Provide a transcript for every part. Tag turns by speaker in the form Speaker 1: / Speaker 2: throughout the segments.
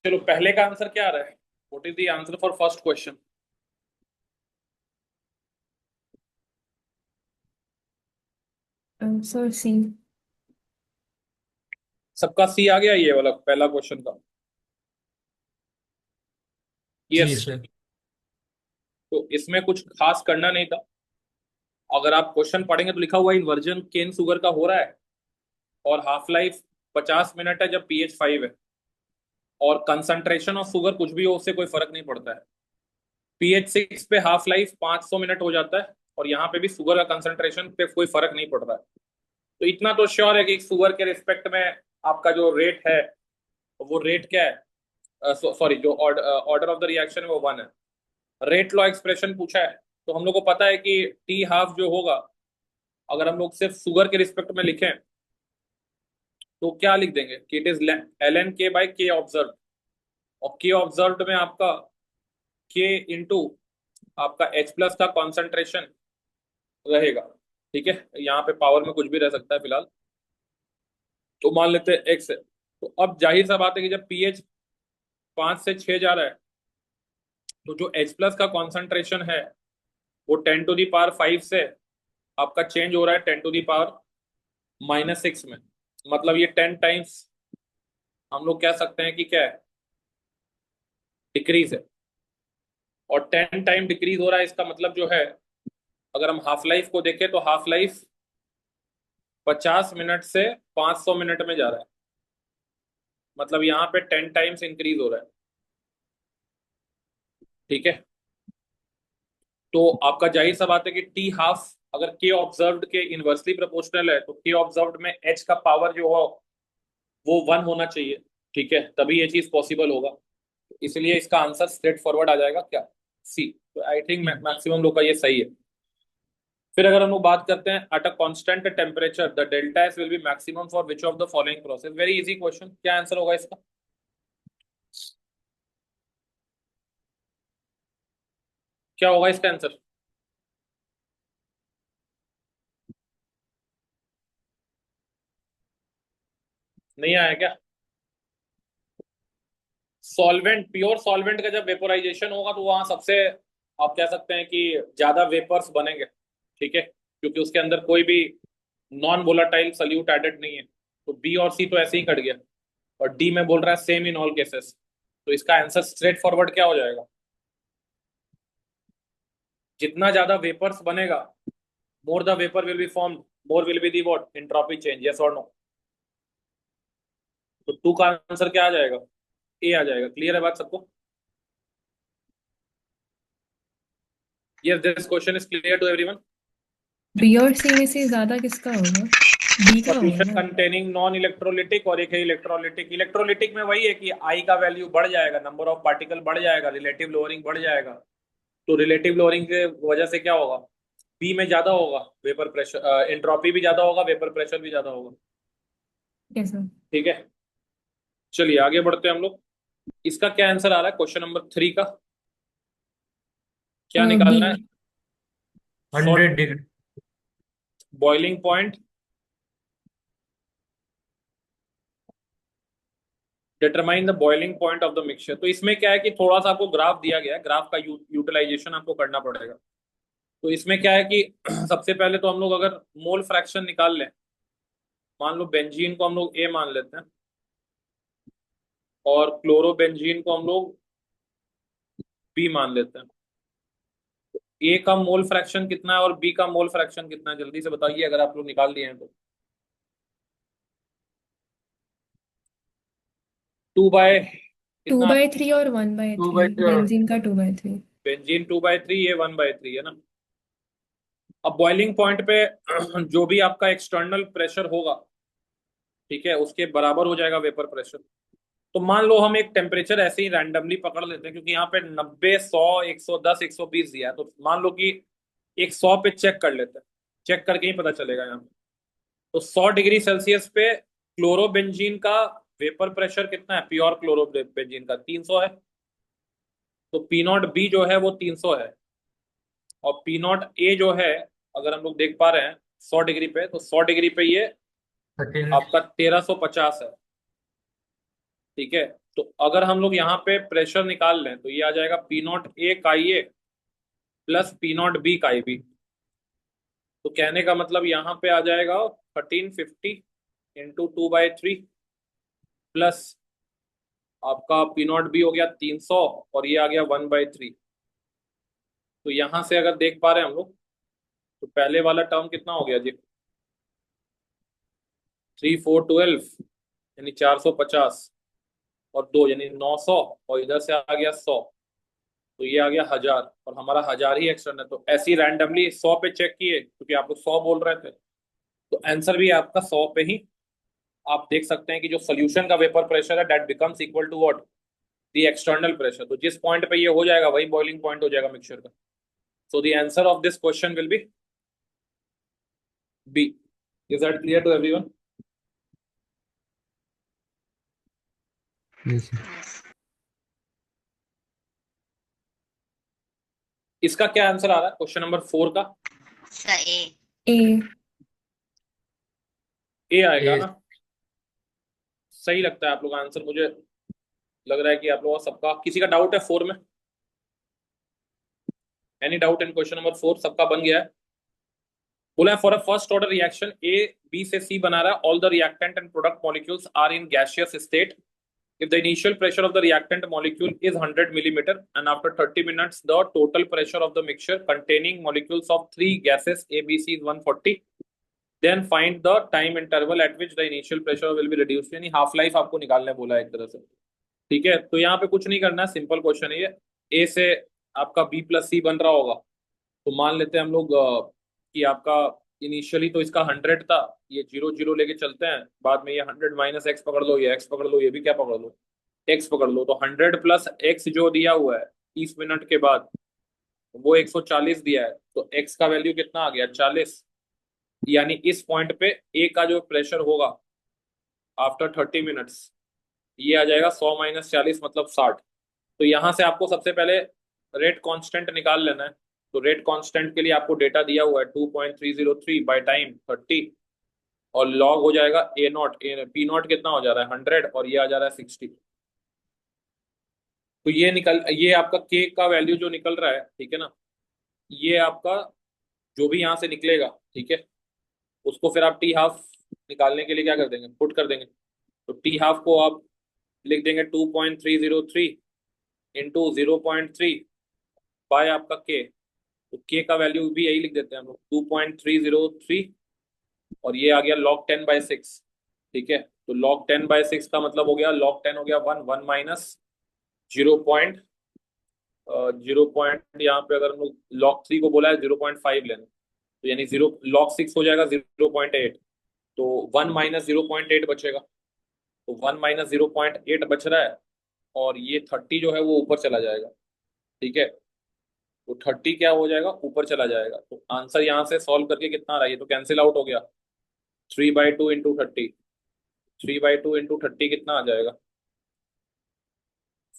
Speaker 1: चलो पहले का आंसर क्या आ रहा है? What is the answer for first question?
Speaker 2: Sir C.
Speaker 1: सबका सी आ गया, ये वाला पहला क्वेश्चन का?
Speaker 2: जी
Speaker 1: यस।
Speaker 2: सर।
Speaker 1: तो इसमें कुछ खास करना नहीं था। अगर आप क्वेश्चन पढ़ेंगे तो लिखा हुआ है इन्वर्जन केन शुगर का हो रहा है, और हाफ लाइफ 50 मिनट है जब पीएच 5 है, और कंसंट्रेशन ऑफ शुगर कुछ भी हो उससे कोई फर्क नहीं पड़ता है। पीएच 6 पे हाफ लाइफ 500 मिनट हो जाता है, और यहाँ पे भी शुगर का कंसंट्रेशन पे कोई फर्क नहीं पड़ रहा है। तो इतना तो श्योर है कि शुगर के रिस्पेक्ट में आपका जो रेट है, वो रेट क्या है? सॉरी, जो ऑर्डर ऑफ द रिएक्शन है वो 1 है। रेट लॉ एक्सप्रेशन पूछा है, तो हम लोग को पता है कि टी हाफ जो होगा, अगर हम लोग सिर्फ शुगर के रिस्पेक्ट में लिखें तो क्या लिख देंगे कि इट इज एल एन के बाई के ऑब्जर्व। और के ऑब्जर्व में आपका के इंटू आपका एच प्लस का कॉन्सेंट्रेशन रहेगा। ठीक है, यहाँ पे पावर में कुछ भी रह सकता है फिलहाल, तो मान लेते हैं एक्स है। तो अब जाहिर सा बात है कि जब पीएच 5 से 6 जा रहा है, तो जो एच प्लस का कॉन्सेंट्रेशन है वो 10 टू दी पावर 5 से आपका चेंज हो रहा है 10 टू दी पावर -6 में। मतलब ये 10 टाइम्स हम लोग कह सकते हैं कि क्या है, डिक्रीज है। और 10 टाइम डिक्रीज हो रहा है, इसका मतलब जो है, अगर हम हाफ लाइफ को देखें तो हाफ लाइफ 50 मिनट से 500 मिनट में जा रहा है। मतलब यहाँ पे 10 टाइम्स इंक्रीज हो रहा है। ठीक है, तो आपका जाहिर सा बात है कि टी हाफ अगर के ऑब्जर्व्ड के इनवर्सली प्रोपोर्शनल है, तो के ऑब्जर्व्ड में एच का पावर जो हो वो 1 होना चाहिए। ठीक है, तभी ये चीज पॉसिबल होगा। इसलिए इसका आंसर स्ट्रेट फॉरवर्ड आ जाएगा, क्या? सी। तो आई थिंक मैक्सिमम लोग का ये सही है। फिर अगर हम लोग बात करते हैं at a constant temperature the delta S will be maximum for which of the following process. Very easy question, क्या आंसर होगा इसका? क्या होगा इसका आंसर? नहीं आया क्या? सॉल्वेंट, प्योर सॉल्वेंट का जब वेपोराइजेशन होगा तो वहां सबसे, आप कह सकते हैं कि ज्यादा वेपर्स बनेंगे। ठीक है, क्योंकि उसके अंदर कोई भी नॉन वोलाटाइल सल्यूट एडेड नहीं है। तो बी और सी तो ऐसे ही कट गया, और डी में बोल रहा है सेम इन ऑल केसेस। तो इसका आंसर स्ट्रेट फॉरवर्ड क्या हो जाएगा? जितना ज्यादा वेपर्स बनेगा, more the vapour will be formed, more will be the what entropy change. Yes और नो? तो टू का आंसर क्या आ जाएगा? ए आ जाएगा। क्लियर है बात सबको? Yes, this question is clear to everyone.
Speaker 2: B और सी में से ज्यादा किसका होगा? बी का होगा
Speaker 1: सॉल्यूशन
Speaker 2: ना?
Speaker 1: कंटेनिंग नॉन इलेक्ट्रोलिटिक, और एक है इलेक्ट्रोलिटिक। इलेक्ट्रोलिटिक में वही है कि आई का वैल्यू बढ़ जाएगा, नंबर ऑफ पार्टिकल बढ़ जाएगा, रिलेटिव लोअरिंग बढ़ जाएगा। तो रिलेटिव लोअरिंग के वजह से क्या होगा? बी में ज्यादा होगा वेपर प्रेशर, एंट्रोपी भी ज्यादा होगा, वेपर प्रेशर भी ज्यादा होगा।
Speaker 2: कैसा?
Speaker 1: ठीक है, चलिए आगे बढ़ते हैं हम लोग। इसका क्या आंसर आ रहा है क्वेश्चन नंबर 3 का? क्या
Speaker 2: बी।
Speaker 1: निकालना है? Salt
Speaker 2: 100 degree.
Speaker 1: Boiling point, determine the boiling point of the mixture. तो इसमें क्या है कि थोड़ा सा आपको ग्राफ दिया गया है, ग्राफ का यूटिलाइजेशन आपको करना पड़ेगा। तो इसमें क्या है कि सबसे पहले तो हम लोग अगर मोल फ्रैक्शन निकाल लें, मान लो बेंजीन को हम लोग ए मान लेते हैं, और क्लोरोबेंजीन को हम लोग बी मान लेते हैं। ए का मोल फ्रैक्शन कितना है और बी का मोल फ्रैक्शन कितना है, जल्दी से बताइए अगर आप लोग निकाल लिए हैं तो। 2/,
Speaker 2: टू
Speaker 1: कितना?
Speaker 2: बाई थ्री और 1/3।
Speaker 1: 2/3।
Speaker 2: बेंजीन का 2/3।
Speaker 1: बेंजीन 2/3, ये 1/3 है ना। अब बॉइलिंग पॉइंट पे जो भी आपका एक्सटर्नल प्रेशर होगा, ठीक है, उसके बराबर हो जाएगा वेपर प्रेशर। तो मान लो हम एक टेम्परेचर ऐसे ही रैंडमली पकड़ लेते हैं, क्योंकि यहाँ पे 90, 100, 110, 120 दिया है, तो मान लो कि एक 100 पे चेक कर लेते हैं। चेक करके ही पता चलेगा यहाँ पे। तो 100 डिग्री सेल्सियस पे क्लोरोबेंजीन का वेपर प्रेशर कितना है? प्योर क्लोरोबेंजीन का 300 है। तो पी नॉट बी जो है वो 300 है। और पी नॉट ए जो है, अगर हम लोग देख पा रहे हैं 100 डिग्री पे, तो 100 डिग्री पे ये
Speaker 2: 13।
Speaker 1: आपका 1350 है। ठीक है, तो अगर हम लोग यहाँ पे प्रेशर निकाल लें तो ये आ जाएगा पी नॉट ए काई ए प्लस पी नॉट बी काई बी। तो कहने का मतलब यहाँ पे आ जाएगा 1350 इंटू 2/3 प्लस आपका पी नॉट बी हो गया 300 और ये आ गया 1/3। तो यहां से अगर देख पा रहे हैं हम लोग तो पहले वाला टर्म कितना हो गया जी, 3 4 12 यानी 450 और 2 यानी 900 और इधर से आ गया 100। तो ये आ गया 1000 और हमारा 1000 ही एक्स्टर्नल है। तो ऐसे ही रैंडमली 100 पे चेक किए क्योंकि आप लोग 100 बोल रहे थे, तो आंसर भी आपका 100 पे ही। आप देख सकते हैं कि जो सोल्यूशन का वेपर प्रेशर है that becomes equal to what, the external pressure. तो जिस पॉइंट पे ये हो जाएगा वही बॉइलिंग पॉइंट हो जाएगा मिक्सचर का। So the answer of this question will be B. Is that clear to everyone?
Speaker 3: Yes sir.
Speaker 1: इसका क्या आंसर आ रहा है क्वेश्चन नंबर 4 का?
Speaker 4: सर ए।
Speaker 2: ए।
Speaker 1: ए आएगा
Speaker 3: ए।
Speaker 1: ना? सही लगता है आप लोग आंसर, मुझे लग रहा है कि आप लोगों का सबका, किसी का डाउट है 4 में? Any doubt in question number 4? सबका बन गया है? बोला है for a first order reaction A B से सी बना रहा है, all the reactant and product molecules are in gaseous state. If the initial pressure of the reactant molecule is 100 millimeter and after 30 minutes the total pressure of the mixture containing molecules of three gases A, B, C is 140, then find the time interval at which the initial pressure will be reduced। यानी half life आपको निकालने बोला है एक तरह से। ठीक है, तो यहाँ पे कुछ नहीं करना है, सिंपल क्वेश्चन है ये। ए से आपका बी प्लस सी बन रहा होगा, तो मान लेते हैं हम लोग कि आपका इनिशियली तो इसका 100 था, ये 0 0 लेके चलते हैं, बाद में ये 100 माइनस एक्स पकड़ लो, ये एक्स पकड़ लो, ये भी क्या पकड़ लो, एक्स पकड़ लो। तो 100 प्लस एक्स जो दिया हुआ है 30 मिनट के बाद वो 140 दिया है, तो एक्स का वैल्यू कितना आ गया 40। यानी इस पॉइंट पे ए का जो प्रेशर होगा आफ्टर 30 मिनट्स ये आ जाएगा 100 माइनस 40 मतलब 60। तो यहां से आपको सबसे पहले रेट कांस्टेंट निकाल लेना है। तो रेट कांस्टेंट के लिए आपको डेटा दिया हुआ है 2.303 बाय टाइम 30 और लॉग हो जाएगा ए नॉट, पी नॉट कितना हो जा रहा है 100 और ये आ जा रहा है 60। तो ये आपका के का वैल्यू जो निकल रहा है, ठीक है ना, ये आपका जो भी यहाँ से निकलेगा, ठीक है, उसको फिर आप टी हाफ निकालने के लिए क्या कर देंगे, पुट कर देंगे। तो टी हाफ को आप लिख देंगे 2.303 इंटू 0.3 बाय आपका के। तो के का वैल्यू भी यही लिख देते हैं हम लोग 2.303 और ये आ गया log 10/6। ठीक है, तो log 10/6 का मतलब हो गया log 10 हो गया 1 माइनस 0.0 यहाँ पे अगर हम लोग log 3 को बोला है 0.5 लेना, तो यानी 0 log 6 हो जाएगा 0.8। तो 1 माइनस 0.8 बचेगा, तो 1 माइनस 0.8 बच रहा है और ये 30 जो है वो ऊपर चला जाएगा। ठीक है, तो 30 क्या हो जाएगा, ऊपर चला जाएगा। तो आंसर यहाँ से सॉल्व करके कितना आ रहा है, ये तो कैंसिल आउट हो गया। 3/2 इंटू 30, 3/2 इंटू 30 कितना आ जाएगा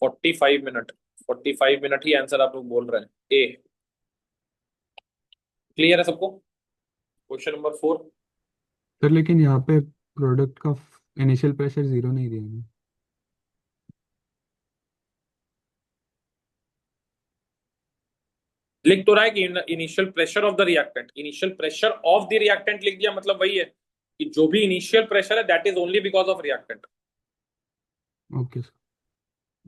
Speaker 1: 45 मिनट। 45 मिनट ही आंसर आप लोग बोल रहे हैं ए। क्लियर है सबको क्वेश्चन नंबर 4?
Speaker 3: सर लेकिन यहाँ पे प्रोडक्ट का इनिशियल प्रेशर 0 नहीं दिया है।
Speaker 1: लिख तो रहा है कि initial pressure of the reactant, initial pressure of the reactant लिख दिया, मतलब वही है कि जो भी इनिशियल प्रेशर है that is only because of reactant.
Speaker 3: Okay sir.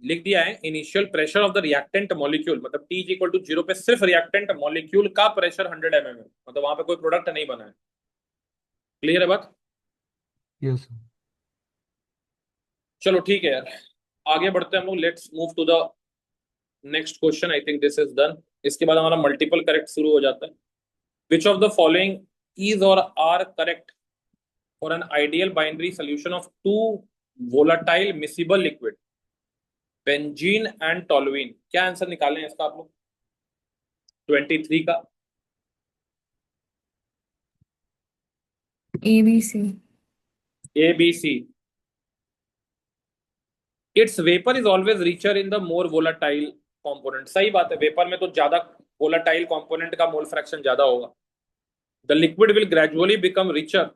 Speaker 1: लिख दिया है initial pressure of the reactant molecule, मतलब T इक्वल टू 0 पे सिर्फ रिएक्टेंट मॉलिक्यूल का प्रेशर 100 mm है, मतलब वहां पे कोई प्रोडक्ट नहीं बना है। क्लियर है बात?
Speaker 3: Yes sir.
Speaker 1: चलो ठीक है यार, आगे बढ़ते हैं हम लोग। Let's move to the next question. I think this is done. इसके बाद हमारा मल्टीपल करेक्ट शुरू हो जाता है। Which of the following is or are correct for an ideal binary solution of two volatile miscible liquid, benzene and toluene? क्या answer निकालें इसका आप लोग 23 का?
Speaker 2: A B C.
Speaker 1: A B C. It's vapour is always richer in the more volatile component. सही बात है, vapour में तो ज्यादा वोलाटाइल कॉम्पोनेंट का मोल फ्रैक्शन ज्यादा होगा। The liquid will gradually become richer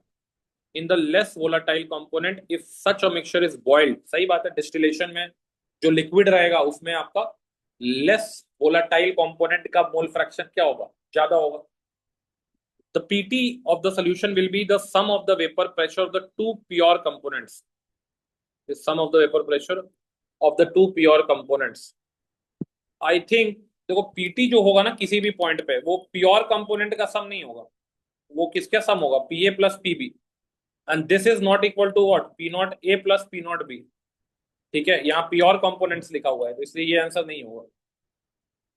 Speaker 1: in the less volatile component if such a mixture is boiled. सही बात है, डिस्टिलेशन में जो लिक्विड रहेगा उसमें आपका लेस वोलाटाइल कंपोनेंट का मोल फ्रैक्शन क्या होगा, ज्यादा होगा। The PT of the solution will be the sum of the vapour pressure of the two pure components, the sum of the vapour pressure of the two pure components. I think देखो PT जो होगा ना किसी भी point पे, वो pure component का सम नहीं होगा, वो किसका सम होगा, P A plus P B. And this is not equal to what, P naught A plus P naught B. ठीक है, यहाँ प्योर कंपोनेंट्स लिखा हुआ है तो इसलिए ये आंसर नहीं होगा।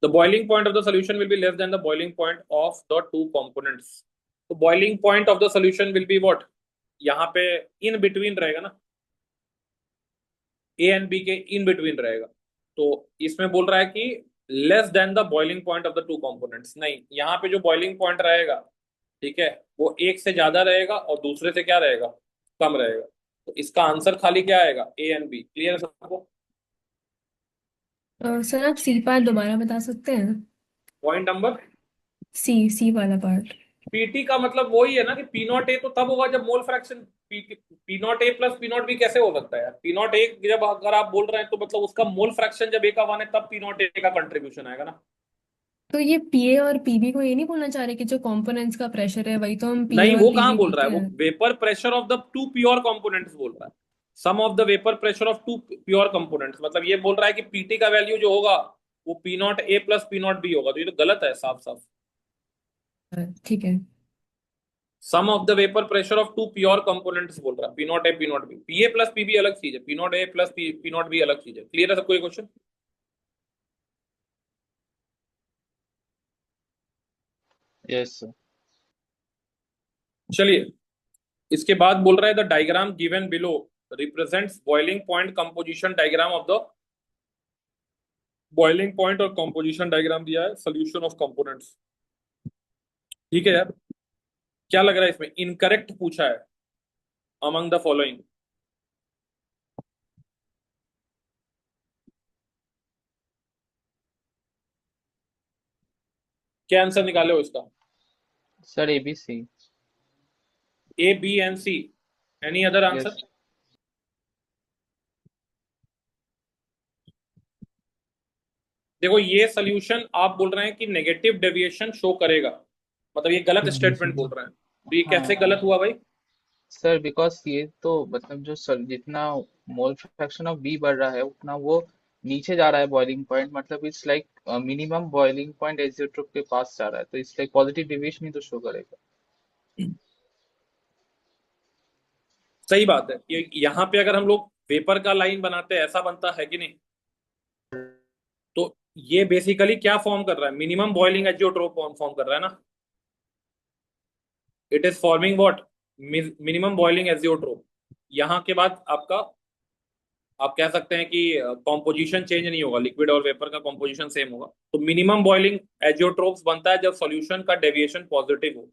Speaker 1: The boiling point of the solution will be less than the boiling point of the two components. तो boiling point of the solution will be what, यहाँ पे इन बिटवीन रहेगा ना, ए एंड बी के इन बिटवीन रहेगा। तो इसमें बोल रहा है कि less than the boiling point of the two components, नहीं, यहाँ पे जो बॉइलिंग पॉइंट रहेगा, ठीक है, वो एक से ज्यादा रहेगा और दूसरे से क्या रहेगा, कम रहेगा। तो इसका आंसर खाली क्या आएगा, ए एंड बी। क्लियर है सबको?
Speaker 2: सर आप सी पार्ट दोबारा बता सकते हैं?
Speaker 1: पॉइंट नंबर,
Speaker 2: सी वाला पार्ट।
Speaker 1: पीटी का मतलब वही है ना कि पी नॉट ए तो तब होगा जब mole fraction, P naught A plus P naught B कैसे हो सकता है यार, पी नॉट ए जब अगर आप बोल रहे हैं तो मतलब उसका मोल फ्रैक्शन जब ए का वन है तब पी नॉट ए का कंट्रीब्यूशन आएगा ना।
Speaker 2: तो ये पीए और पीबी को ये नहीं बोलना चाह रहे कि जो कंपोनेंट्स का प्रेशर है वही तो हम पीए
Speaker 1: नहीं,
Speaker 2: और
Speaker 1: वो कहाँ
Speaker 2: पीबी
Speaker 1: बोल रहा
Speaker 2: बोलते
Speaker 1: है, वो
Speaker 2: हैं।
Speaker 1: Vapour pressure of the two pure components बोल रहा है, sum of the vapour pressure of two pure components. मतलब ये बोल रहा है कि पीटी का वैल्यू जो होगा वो P naught A plus P naught B होगा, तो ये तो गलत है साफ साफ।
Speaker 2: ठीक है।
Speaker 1: Sum of the vapour pressure of two pure components बोल रहा है, P naught A P naught B, P A plus P B अलग चीज है, P naught A plus P naught B अलग चीज है। क्लियर है सबको ये क्वेश्चन?
Speaker 4: Yes sir.
Speaker 1: चलिए, इसके बाद बोल रहा है the diagram given below represents boiling point composition diagram of the, boiling point और कंपोजिशन डायग्राम दिया है सोल्यूशन ऑफ कंपोनेंट्स। ठीक है यार, क्या लग रहा है इसमें, इनकरेक्ट पूछा है अमंग द फॉलोइंग। क्या आंसर निकाले हो इसका?
Speaker 4: Sir ABC।
Speaker 1: A B and C, any other answer?
Speaker 4: Yes.
Speaker 1: देखो ये सोल्यूशन आप बोल रहे हैं कि नेगेटिव डेविएशन शो करेगा, मतलब ये गलत
Speaker 3: तो बी सी
Speaker 1: स्टेटमेंट बोल
Speaker 3: डी।
Speaker 1: रहे हैं, तो ये कैसे
Speaker 4: हाँ
Speaker 1: गलत हुआ भाई?
Speaker 4: सर, बिकॉज ये तो मतलब जो जितना मोल फ्रैक्शन ऑफ बी बढ़ रहा है उतना वो नीचे जा रहा है बॉइलिंग पॉइंट, मतलब it's like minimum boiling point azeotrope के पास जा रहा है, तो इट्स लाइक पॉजिटिव डेविएशन ही तो शो करेगा।
Speaker 1: सही बात है, ये यहाँ पे अगर हम लोग वेपर का लाइन बनाते हैं ऐसा बनता है कि नहीं, तो ये बेसिकली क्या फॉर्म कर रहा है, मिनिमम बॉइलिंग एजियोट्रोप फॉर्म कर रहा है ना, it is forming what, minimum boiling azeotrope. यहाँ के बाद आपका, आप कह सकते हैं कि कॉम्पोजिशन चेंज नहीं होगा, लिक्विड और वेपर का कॉम्पोजिशन सेम होगा, तो मिनिमम बॉइलिंग एजियोट्रोप्स बनता है जब सॉल्यूशन का डेविएशन पॉजिटिव हो।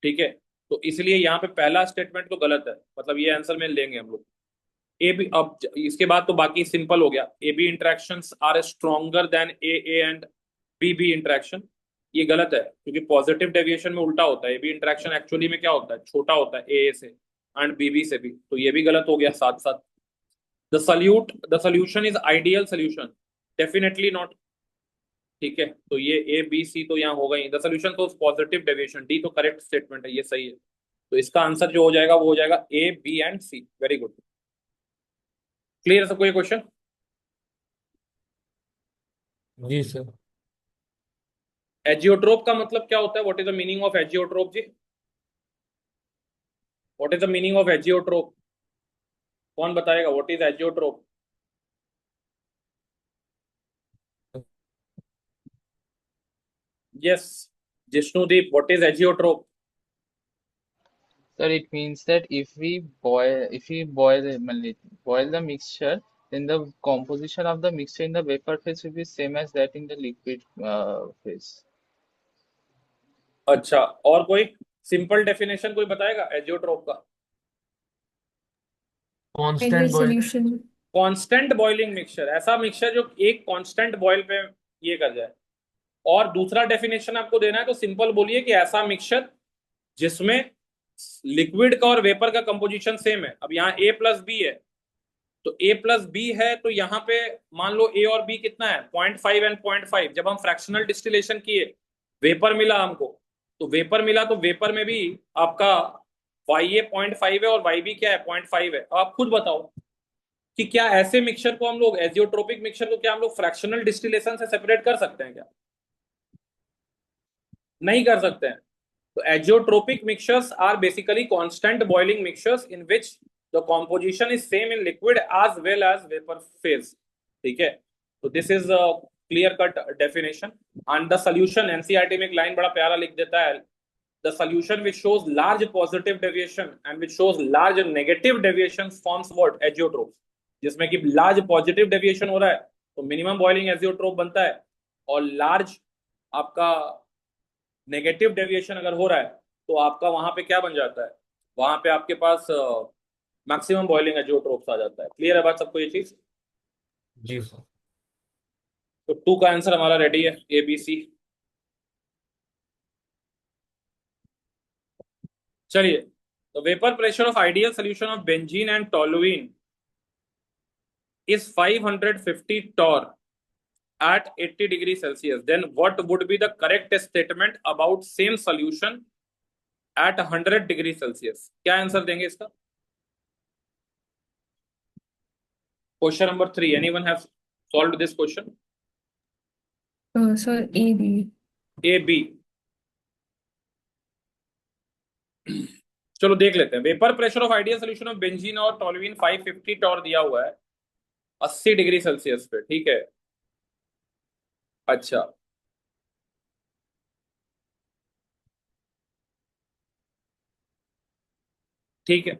Speaker 1: ठीक है, तो इसलिए यहाँ पे पहला स्टेटमेंट तो गलत है, मतलब ये आंसर में लेंगे हम लोग। ए बी, अब इसके बाद तो बाकी सिंपल हो गया, A B interactions are stronger than A and B B interaction. ये गलत है क्योंकि पॉजिटिव डेविएशन में उल्टा होता है, ए बी इंटरेक्शन एक्चुअली में क्या होता है, छोटा होता है ए से एंड बी बी से भी, तो ये भी गलत हो गया साथ साथ। The solution is ideal solution, definitely not. ठीक है, तो ये ए बी सी तो यहाँ होगा ही, the solution shows positive deviation, D तो करेक्ट स्टेटमेंट है, ये सही है। तो इसका आंसर जो हो जाएगा वो हो जाएगा A B and C. Very good. Clear है सबको ये क्वेश्चन?
Speaker 5: जी सर।
Speaker 1: एजियोट्रोप का मतलब क्या होता है, what is the meaning of azeotrope जी, what is the meaning of azeotrope? कौन बताएगा what is azeotrope? Yes, Jishnudeep, what is azeotrope?
Speaker 4: Sir, it means that if we boil the mixture, then the composition of the mixture in the vapor phase will be same as that in the liquid phase.
Speaker 1: अच्छा, और कोई simple definition कोई बताएगा azeotrope का?
Speaker 2: Ideal
Speaker 5: constant boiling.
Speaker 2: Solution.
Speaker 1: Constant boiling mixture, ऐसा mixture जो एक constant boil पे ये कर जाए। और दूसरा डेफिनेशन आपको देना है तो सिंपल बोलिए कि ऐसा मिक्सचर जिसमें लिक्विड का और वेपर का कंपोजिशन सेम है। अब यहाँ A प्लस बी है, तो A प्लस बी है, तो यहाँ पे मान लो A और B कितना है, 0.5 एंड 0.5। जब हम फ्रैक्शनल डिस्टिलेशन किए, वेपर मिला हमको, तो वेपर मिला, तो वेपर में भी आपका YA 0.5 है और YB क्या है, 0.5 है। अब आप खुद बताओ कि क्या ऐसे मिक्सचर को हम लोग, एजियोट्रोपिक मिक्सचर को क्या हम लोग फ्रैक्शनल डिस्टिलेशन से सेपरेट कर सकते हैं क्या? नहीं कर सकते हैं। So azeotropic mixtures are basically constant boiling mixtures in which the composition is same in liquid as well as vapor phase. ठीक है, तो this is a clear cut definition. And the solution, NCERT में एक line बड़ा प्यारा लिख देता है, the solution which shows large positive deviation and which shows large negative deviation forms what, azeotrope। जिसमें कि large positive deviation हो रहा है तो minimum boiling azeotrope बनता है, और large आपका नेगेटिव डेविएशन अगर हो रहा है तो आपका वहां पे क्या बन जाता है, वहां पे आपके पास मैक्सिमम बॉइलिंग एजियोट्रोप्स आ जाता है। क्लियर है बात सबको ये चीज?
Speaker 5: जी सर।
Speaker 1: तो 2 का आंसर हमारा रेडी है, ABC। चलिए, तो vapour pressure of ideal solution of benzene and toluene is 550 torr at 80 degree Celsius, then what would be the correct statement about same solution at 100 degree Celsius? क्या answer देंगे इसका? Question number 3. Anyone have solved this question?
Speaker 2: Sir A B.
Speaker 1: A, B. चलो देख लेते हैं। Vapour pressure of ideal solution of benzene और toluene 550 torr दिया हुआ है 80 डिग्री सेल्सियस पे। ठीक है, अच्छा, ठीक है।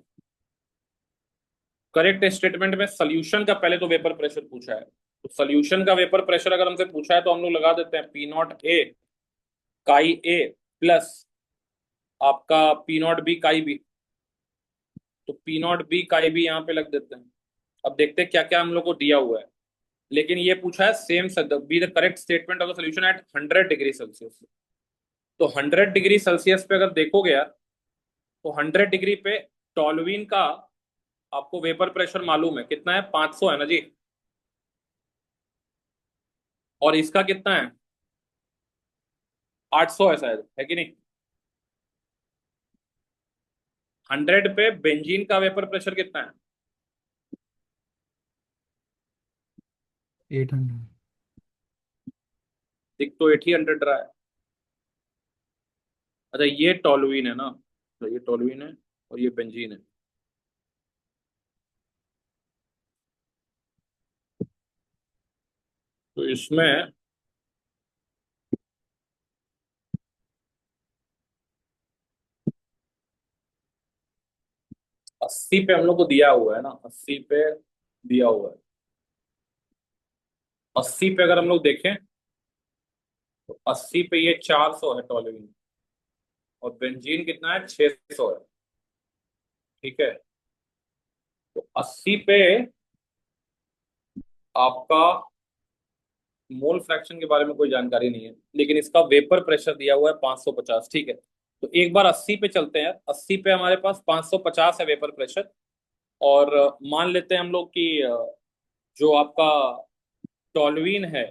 Speaker 1: करेक्ट स्टेटमेंट में सोल्यूशन का पहले तो वेपर प्रेशर पूछा है, तो सोल्यूशन का वेपर प्रेशर अगर हमसे पूछा है तो हम लोग लगा देते हैं P नॉट ए काई ए प्लस आपका P नॉट बी काई बी। तो P नॉट बी काई बी यहाँ पे लग देते हैं। अब देखते हैं क्या क्या हम लोग को दिया हुआ है, लेकिन ये पूछा है same be the correct statement of the solution at 100 degree Celsius. तो 100 डिग्री सेल्सियस पे अगर देखोगे यार, तो 100 डिग्री पे टॉलुइन का आपको वेपर प्रेशर मालूम है कितना है, 500 है ना जी, और इसका कितना है, 800 है शायद, है कि नहीं? 100 पे बेंजीन का वेपर प्रेशर कितना है?
Speaker 3: 800।
Speaker 1: दिख तो 800 रहा है। अच्छा, ये टॉलुइन है ना, तो ये टॉलुइन है और ये बेंजीन है। तो इसमें अस्सी पे हम लोग को दिया हुआ है ना, 80 पे दिया हुआ है। 80 पे अगर हम लोग देखें तो 80 पे ये 400 है टॉलुइन, और बेंजीन कितना है, 600 है। ठीक है, तो 80 पे आपका मोल फ्रैक्शन के बारे में कोई जानकारी नहीं है, लेकिन इसका वेपर प्रेशर दिया हुआ है 550। ठीक है, तो एक बार 80 पे चलते हैं। 80 पे हमारे पास 550 है वेपर प्रेशर, और मान लेते हैं हम लोग कि जो आपका टॉलुइन है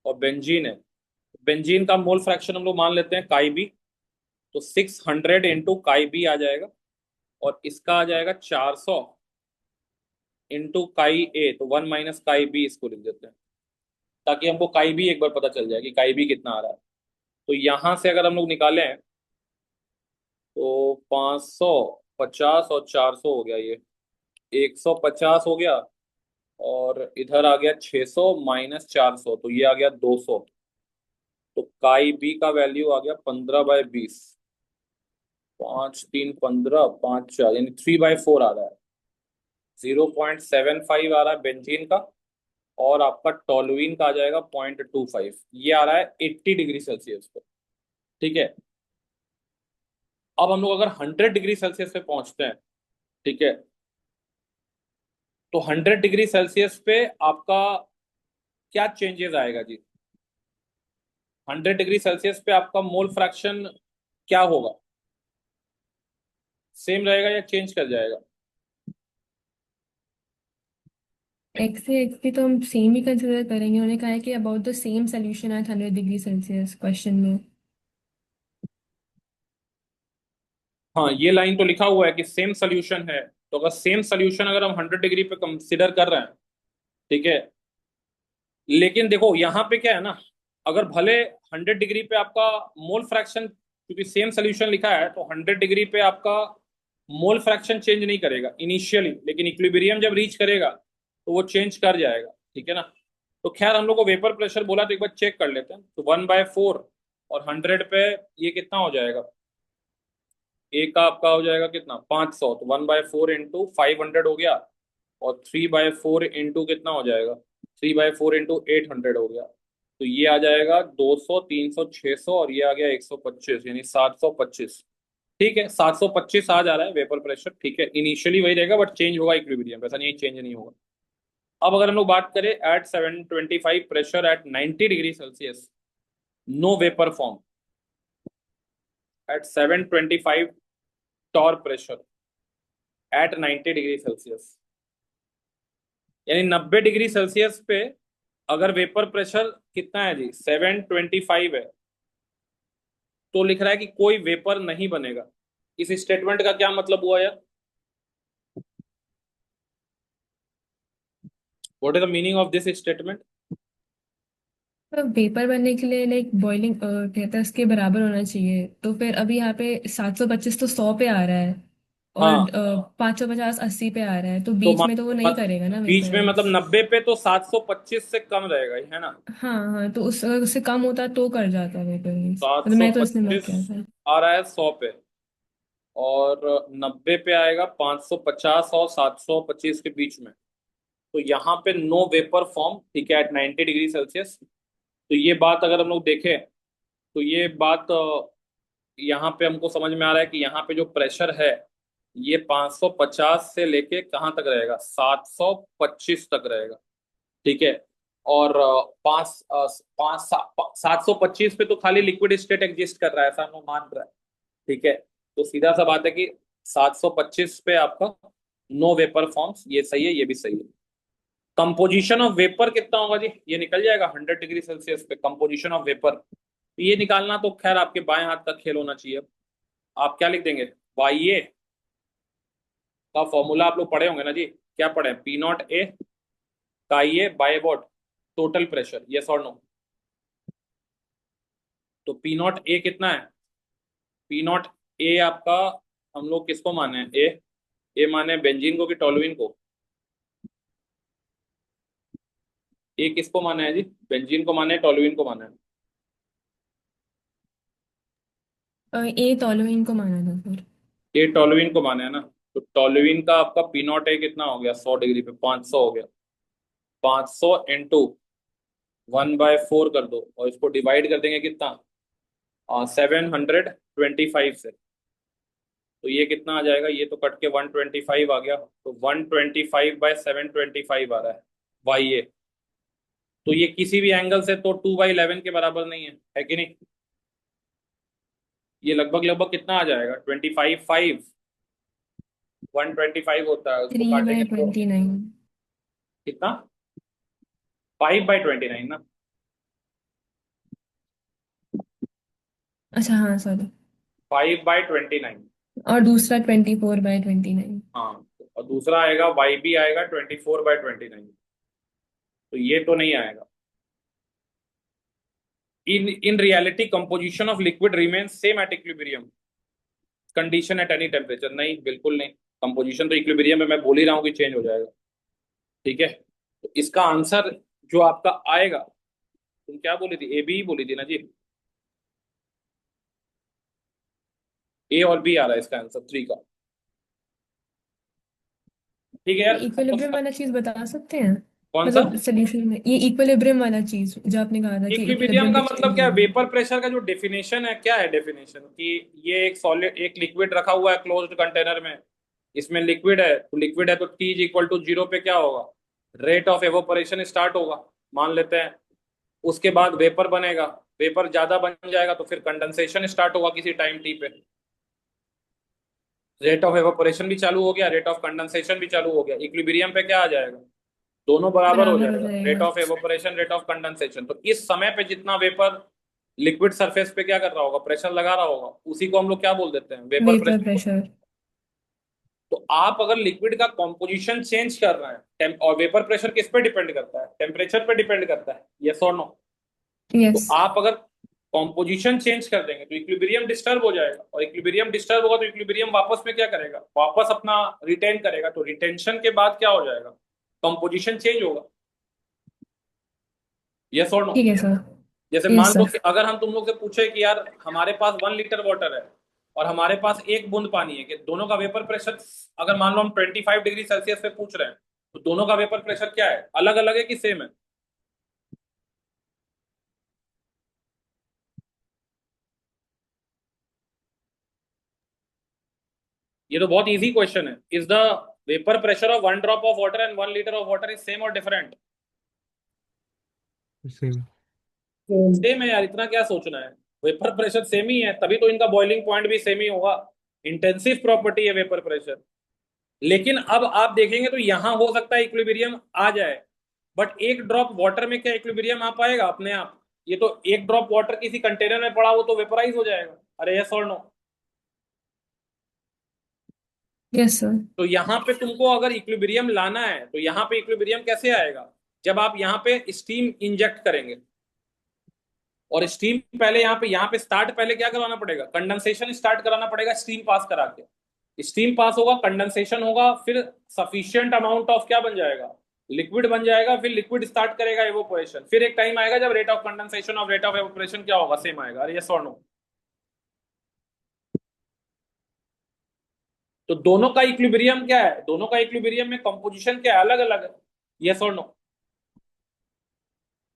Speaker 1: और बेंजीन है, बेंजीन का मोल फ्रैक्शन हम लोग मान लेते हैं काई बी, तो 600 इंटू काई बी आ जाएगा, और इसका आ जाएगा 400 इंटू काई ए, तो 1 माइनस काई बी इसको लिख देते हैं, ताकि हमको काई बी एक बार पता चल जाए कि काई बी कितना आ रहा है। तो यहां से अगर हम लोग निकालें तो 550 और 400 हो गया, ये 150 हो गया, और इधर आ गया 600 माइनस 400, तो ये आ गया 200। तो काई बी का वैल्यू आ गया 15/20, 5 3 15 5 4, यानी 3/4 आ रहा है। 0.75 आ रहा है बेंजीन का, और आपका टॉलुइन का आ जाएगा 0.25। ये आ रहा है 80 डिग्री सेल्सियस पे। ठीक है, अब हम लोग अगर 100 डिग्री सेल्सियस पे पहुंचते हैं, ठीक है, तो 100 डिग्री सेल्सियस पे आपका क्या चेंजेस आएगा जी? 100 डिग्री सेल्सियस पे आपका मोल फ्रैक्शन क्या होगा? सेम रहेगा या चेंज कर जाएगा?
Speaker 2: एक्स से एक्स भी तो हम सेम ही कंसिडर करेंगे। उन्होंने कहा है कि about the same solution at 100 degree Celsius question में।
Speaker 1: हाँ, ये लाइन तो लिखा हुआ है कि सेम सोल्यूशन है। तो अगर सेम सोल्यूशन अगर हम 100 डिग्री पे कंसिडर कर रहे हैं, ठीक है, लेकिन देखो यहाँ पे क्या है ना, अगर भले 100 डिग्री पे आपका मोल फ्रैक्शन, क्योंकि सेम सोल्यूशन लिखा है, तो 100 डिग्री पे आपका मोल फ्रैक्शन चेंज नहीं करेगा इनिशियली, लेकिन इक्विलिब्रियम जब रीच करेगा तो वो चेंज कर जाएगा, ठीक है ना। तो खैर हम लोग को वेपर प्रेशर बोला, तो एक बार चेक कर लेते हैं। तो 1/4 और 100 पे ये कितना हो जाएगा? ए का आपका हो जाएगा कितना, 500। तो 1/4 इंटू 500 हो गया, और 3/4 इंटू कितना हो जाएगा, 3/4 इंटू 800 हो गया। तो ये आ जाएगा 200, 300, 600, और ये आ गया 125, यानी 725। ठीक है, 725 आ जा रहा है वेपर प्रेशर, ठीक है। इनिशियली वही रहेगा, बट चेंज होगा इक्विलिब्रियम, ऐसा नहीं चेंज नहीं होगा। अब अगर हम लोग बात करें at 725 pressure at 90 degree Celsius, no vapour form at 725 torr pressure at 90 degree Celsius, यानी 90 डिग्री सेल्सियस पे अगर वेपर प्रेशर कितना है जी, 725 है, तो लिख रहा है कि कोई वेपर नहीं बनेगा। इस स्टेटमेंट का क्या मतलब हुआ यार? What is the meaning of this statement?
Speaker 2: तो वेपर बनने के लिए लाइक बॉइलिंग कहता है उसके बराबर होना चाहिए। तो फिर अभी यहाँ पे 725 तो 100 पे आ रहा है, और
Speaker 1: हाँ,
Speaker 2: 550 80 पे आ रहा है, तो
Speaker 1: तो
Speaker 2: बीच में तो वो नहीं करेगा ना
Speaker 1: बीच
Speaker 2: वेपर
Speaker 1: में मतलब
Speaker 2: एक्स।
Speaker 1: 90 पे तो 725 से कम रहेगा ही, है ना।
Speaker 2: हाँ हाँ, तो उससे कम होता तो कर जाता वेपर एक्स,
Speaker 1: सात
Speaker 2: मतलब
Speaker 1: सौ
Speaker 2: मैं तो इसलिए मार्क
Speaker 1: पच्चीस
Speaker 2: किया था।
Speaker 1: आ रहा है 100 पे, और 90 पे आएगा 550, और 725 के बीच में। तो यहाँ पे नो वेपर फॉर्म, ठीक है, एट 90 डिग्री सेल्सियस। तो ये बात अगर हम लोग देखें, तो ये बात यहाँ पे हमको समझ में आ रहा है कि यहाँ पे जो प्रेशर है, ये 550 से लेके कहाँ तक रहेगा, 725 तक रहेगा, ठीक है। और पाँच पाँच 725 पे तो खाली लिक्विड स्टेट एग्जिस्ट कर रहा है, ऐसा हम लोग मान रहा है, ठीक है। तो सीधा सा बात है कि 725 पे आपका नो वेपर फॉर्म्स, ये सही है, ये भी सही है। कंपोजिशन ऑफ वेपर कितना होगा जी, ये निकल जाएगा 100 डिग्री सेल्सियस पे कंपोजिशन ऑफ वेपर। ये निकालना तो खैर आपके बाएं हाथ का खेल होना चाहिए। आप क्या लिख देंगे, वाई ए का फॉर्मूला आप लोग पढ़े होंगे ना जी, क्या पढ़े, पी नॉट ए का ये by what, total pressure, yes और नो। तो पी नॉट ए कितना है, पी नॉट ए आपका, हम लोग किसको माने हैं, ए माने बेंजीन को कि टोलुइन को? ए किसको माना है जी, बेंजीन को माने टोलुइन को माना है?
Speaker 2: ए टॉलुइन को माना था फिर।
Speaker 1: ए टोलुइन को माने है ना। तो टोलुइन का आपका पी नॉट ए कितना हो गया, 100 डिग्री पे 500 हो गया। 500 इंटू 1/4 कर दो, और इसको डिवाइड कर देंगे कितना, 725 से। तो ये कितना आ जाएगा, ये तो कट के 125 आ गया। तो 125/725 आ रहा है वाई ए। तो ये किसी भी एंगल से तो 2/11 के बराबर नहीं है कि नहीं? ये लगभग लगभग कितना आ जाएगा, 25/5, 125 होता है, उसको
Speaker 2: 3 बाई
Speaker 1: काटेंगे तो
Speaker 2: 29।
Speaker 1: कितना, 5/29 ना।
Speaker 2: अच्छा हाँ सॉरी।
Speaker 1: 5/29।
Speaker 2: और दूसरा 24/29।
Speaker 1: हाँ, और दूसरा आएगा वाई बी आएगा 24/29। तो ये तो नहीं आएगा। In reality composition of liquid remain same at equilibrium condition at any temperature, नहीं बिल्कुल नहीं। कंपोजिशन तो इक्विलिब्रियम में मैं बोल ही रहा हूँ कि चेंज हो जाएगा, ठीक है। तो इसका आंसर जो आपका आएगा, तुम क्या बोली थी, ए बी ही बोली थी ना जी, ए और बी आ रहा है इसका आंसर 3 का, ठीक है
Speaker 2: ये
Speaker 1: यार।
Speaker 2: इक्विलिब्रियम वाला चीज बता सकते हैं?
Speaker 1: कौन सा?
Speaker 2: मतलब सोल्यूशन में ये इक्विलिब्रियम वाला चीज जो आपने कहा था कि
Speaker 1: इक्विलिब्रियम
Speaker 2: इक्विलिब्रियम
Speaker 1: का
Speaker 2: पे
Speaker 1: मतलब
Speaker 2: चेंज
Speaker 1: क्या है,
Speaker 2: होगा।
Speaker 1: वेपर प्रेशर का जो डेफिनेशन है, क्या है डेफिनेशन, कि ये एक सॉलिड, एक लिक्विड रखा हुआ है क्लोज्ड कंटेनर में, इसमें लिक्विड है, तो लिक्विड है तो T इज इक्वल टू 0 पे क्या होगा, रेट ऑफ एवोपरेशन स्टार्ट होगा, मान लेते हैं। उसके बाद वेपर बनेगा, वेपर ज्यादा बन जाएगा तो फिर कंडेंसेशन स्टार्ट होगा किसी टाइम T पे। रेट ऑफ एवापोरेशन भी चालू हो गया, रेट ऑफ कंडेंसेशन भी चालू हो गया, इक्विलिब्रियम पे क्या आ जाएगा, दोनों बराबर हो
Speaker 2: बराबर हो
Speaker 1: जाएगा, रेट
Speaker 2: जाएगा।
Speaker 1: Of evaporation rate of condensation. तो इस समय पे जितना वेपर लिक्विड सरफेस पे क्या कर रहा होगा, प्रेशर लगा रहा होगा, उसी को हम लोग क्या बोल देते हैं, वेपर
Speaker 2: वेपर
Speaker 1: प्रेशर।
Speaker 2: प्रेशर।
Speaker 1: तो आप अगर लिक्विड का कॉम्पोजिशन चेंज कर रहे हैं, और वेपर प्रेशर किस पे डिपेंड करता है, टेम्परेचर पे डिपेंड करता है, यस और नो।
Speaker 2: यस।
Speaker 1: तो आप अगर कॉम्पोजिशन चेंज कर देंगे तो इक्विलिब्रियम डिस्टर्ब हो जाएगा, और इक्विलिब्रियम डिस्टर्ब होगा तो इक्विलिब्रियम वापस में क्या करेगा, वापस अपना रिटेन करेगा। तो रिटेंशन के बाद क्या हो जाएगा, कॉम्पोजिशन चेंज होगा, यस और नो।
Speaker 2: ठीक है सर।
Speaker 1: जैसे
Speaker 2: यस
Speaker 1: मान लो
Speaker 2: सर।
Speaker 1: कि अगर हम तुम लोग से पूछे कि यार हमारे पास 1 लीटर वाटर है और हमारे पास एक बूंद पानी है, कि दोनों का वेपर प्रेशर, अगर मान लो हम 25 डिग्री सेल्सियस पे पूछ रहे हैं, तो दोनों का वेपर प्रेशर क्या है, अलग अलग है कि सेम है। ये तो बहुत इजी क्वेश्चन है। Is the vapour pressure of 1 drop of water and 1 litre of water is same और डिफरेंट?
Speaker 3: सेम।
Speaker 1: सेम है यार, इतना क्या सोचना है, वेपर प्रेशर सेम ही है, तभी तो इनका बॉइलिंग पॉइंट भी सेम ही होगा। इंटेंसिव प्रॉपर्टी है वेपर प्रेशर। लेकिन अब आप देखेंगे तो यहां हो सकता है इक्विलिब्रियम आ जाए, बट एक ड्रॉप वाटर में क्या इक्विलिब्रियम आ पाएगा अपने आप? ये तो एक ड्रॉप वाटर किसी कंटेनर में पड़ा हो तो वेपराइज हो जाएगा। अरे यस और नो।
Speaker 2: Yes sir.
Speaker 1: तो यहाँ पे तुमको अगर इक्विलिब्रियम लाना है तो यहाँ पे इक्विलिब्रियम कैसे आएगा, जब आप यहाँ पे स्टीम इंजेक्ट करेंगे, और स्टीम पहले यहाँ पे स्टार्ट पहले क्या करवाना पड़ेगा, कंडेंसेशन स्टार्ट कराना पड़ेगा, स्टीम पास करा के। स्टीम पास होगा, कंडेंसेशन होगा, फिर सफिशियंट अमाउंट ऑफ क्या बन जाएगा, लिक्विड बन जाएगा, फिर लिक्विड स्टार्ट करेगा एवोपोरेशन। फिर एक टाइम आएगा जब रेट ऑफ कंडेंसेशन और रेट ऑफ एवोपोरेशन क्या होगा, सेम आएगा। अरे यस और नो। तो दोनों का इक्विलिब्रियम क्या है, दोनों का इक्विलिब्रियम में कंपोजिशन क्या है, अलग अलग है, यस और नो।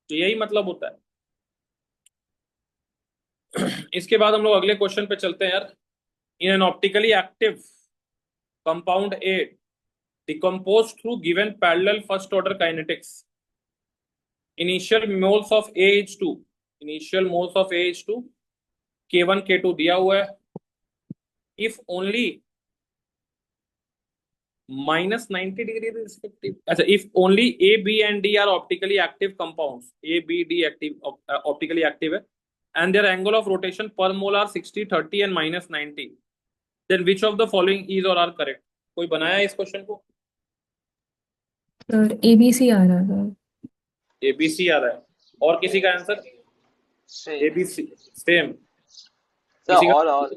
Speaker 1: तो यही मतलब होता है। इसके बाद हम लोग अगले क्वेश्चन पे चलते हैं यार। In an optically active compound A decomposed through given parallel first order kinetics, initial moles of AH2, initial moles of AH2 K1 K2 दिया हुआ है। if only minus 90 degree respective, अच्छा, if only A, B and D are optically active compounds, A, B, D active, optically active है, and their angle of rotation per mole are 60, 30 and minus 90, then which of the following is or are correct? कोई बनाया है इस question को?
Speaker 2: Sir ABC आ रहा था।
Speaker 1: ABC आ रहा है, और किसी का answer?
Speaker 4: Same.
Speaker 1: ABC same,
Speaker 4: Sir,
Speaker 1: किसी का
Speaker 4: all of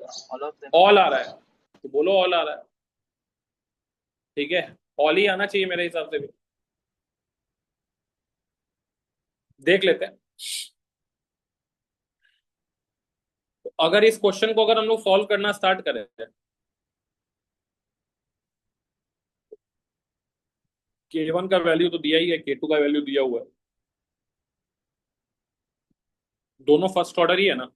Speaker 4: them.
Speaker 1: ऑल आ रहा है, तो बोलो ऑल आ रहा है। ठीक है, ऑल ही आना चाहिए मेरे हिसाब से भी। देख लेते हैं। तो अगर इस क्वेश्चन को अगर हम लोग सॉल्व करना स्टार्ट करें, K1 का वैल्यू तो दिया ही है, K2 का वैल्यू दिया हुआ है, दोनों फर्स्ट ऑर्डर ही है ना।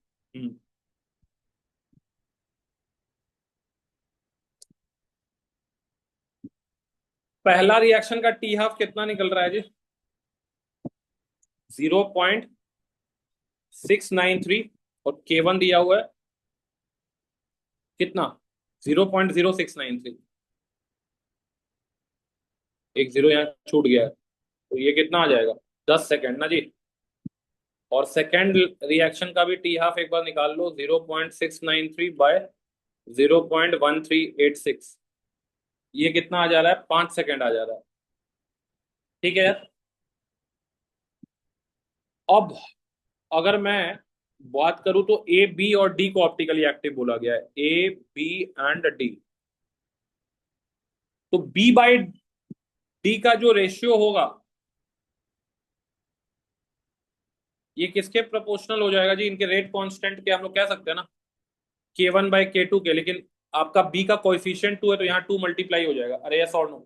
Speaker 1: पहला रिएक्शन का टी हाफ कितना निकल रहा है जी, 0.693, और K1 दिया हुआ है कितना, 0.0693, एक जीरो यहाँ छूट गया है, तो ये कितना आ जाएगा, 10 सेकेंड ना जी। और सेकेंड रिएक्शन का भी टी हाफ एक बार निकाल लो, 0.693 बाय 0.1386, ये कितना आ जा रहा है, 5 सेकेंड आ जा रहा है। ठीक है यार। अब अगर मैं बात करूं तो ए, बी और डी को ऑप्टिकली एक्टिव बोला गया है, ए, बी एंड डी। तो बी बाई डी का जो रेशियो होगा, ये किसके प्रोपोर्शनल हो जाएगा जी, इनके रेट कांस्टेंट के हम लोग कह सकते हैं ना, K1/K2 के। लेकिन आपका बी का कोएफिशिएंट 2 है तो यहाँ 2 मल्टीप्लाई हो जाएगा। अरे यस और नो,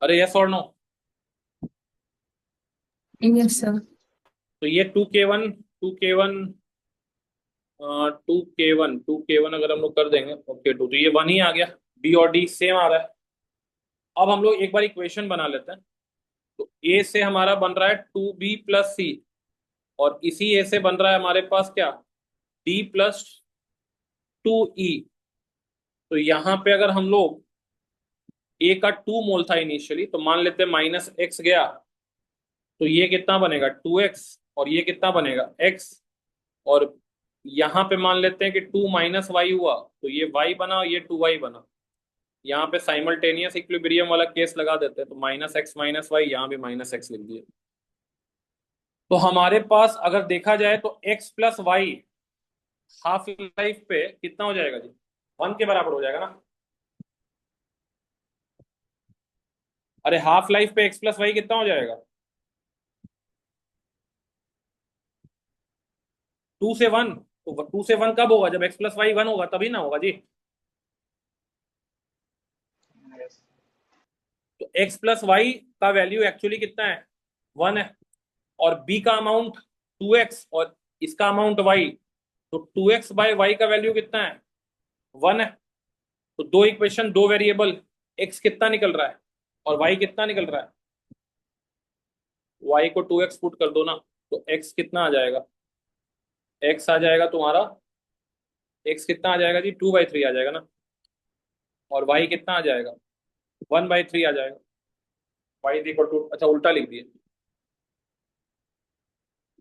Speaker 1: अरे यस और नो।
Speaker 2: Yes sir.
Speaker 1: तो ये 2K1, 2K1, 2K1 अगर हम लोग कर देंगे ओके, तो ये 1 ही आ गया, बी और डी सेम आ रहा है। अब हम लोग एक बार इक्वेशन बना लेते हैं। तो ए से हमारा बन रहा है 2B+C, और इसी ए से बन रहा है हमारे पास क्या, D+, 2E। तो यहाँ पे अगर हम लोग ए का 2 मोल था इनिशियली, तो मान लेते हैं -x गया, तो ये कितना बनेगा 2x, और ये कितना बनेगा x। और यहाँ पे मान लेते हैं कि 2 -y हुआ, तो ये y बना और ये 2y बना। यहाँ पे साइमल्टेनियस इक्विलिब्रियम वाला केस लगा देते हैं, तो -x - y, यहाँ भी -x लिख दिए। तो हमारे पास अगर देखा जाए तो x + y हाफ लाइफ पे कितना हो जाएगा जी, 1 के बराबर हो जाएगा ना। अरे हाफ लाइफ पे x + y कितना हो जाएगा, 2 से 1। तो 2 से 1 कब होगा, जब x + y 1 होगा, तभी ना होगा जी।
Speaker 4: Yes.
Speaker 1: तो x + y का वैल्यू एक्चुअली कितना है, 1 है। और b का अमाउंट 2x और इसका अमाउंट y, तो 2x/y का वैल्यू कितना है, 1 है। तो दो इक्वेशन, दो वेरिएबल, x कितना निकल रहा है और y कितना निकल रहा है। y को 2x पुट कर दो ना, तो x कितना आ जाएगा, x आ जाएगा तुम्हारा, x कितना आ जाएगा जी, 2/3 आ जाएगा ना। और y कितना आ जाएगा, 1/3 आ जाएगा। y देखो अच्छा उल्टा लिख दिए,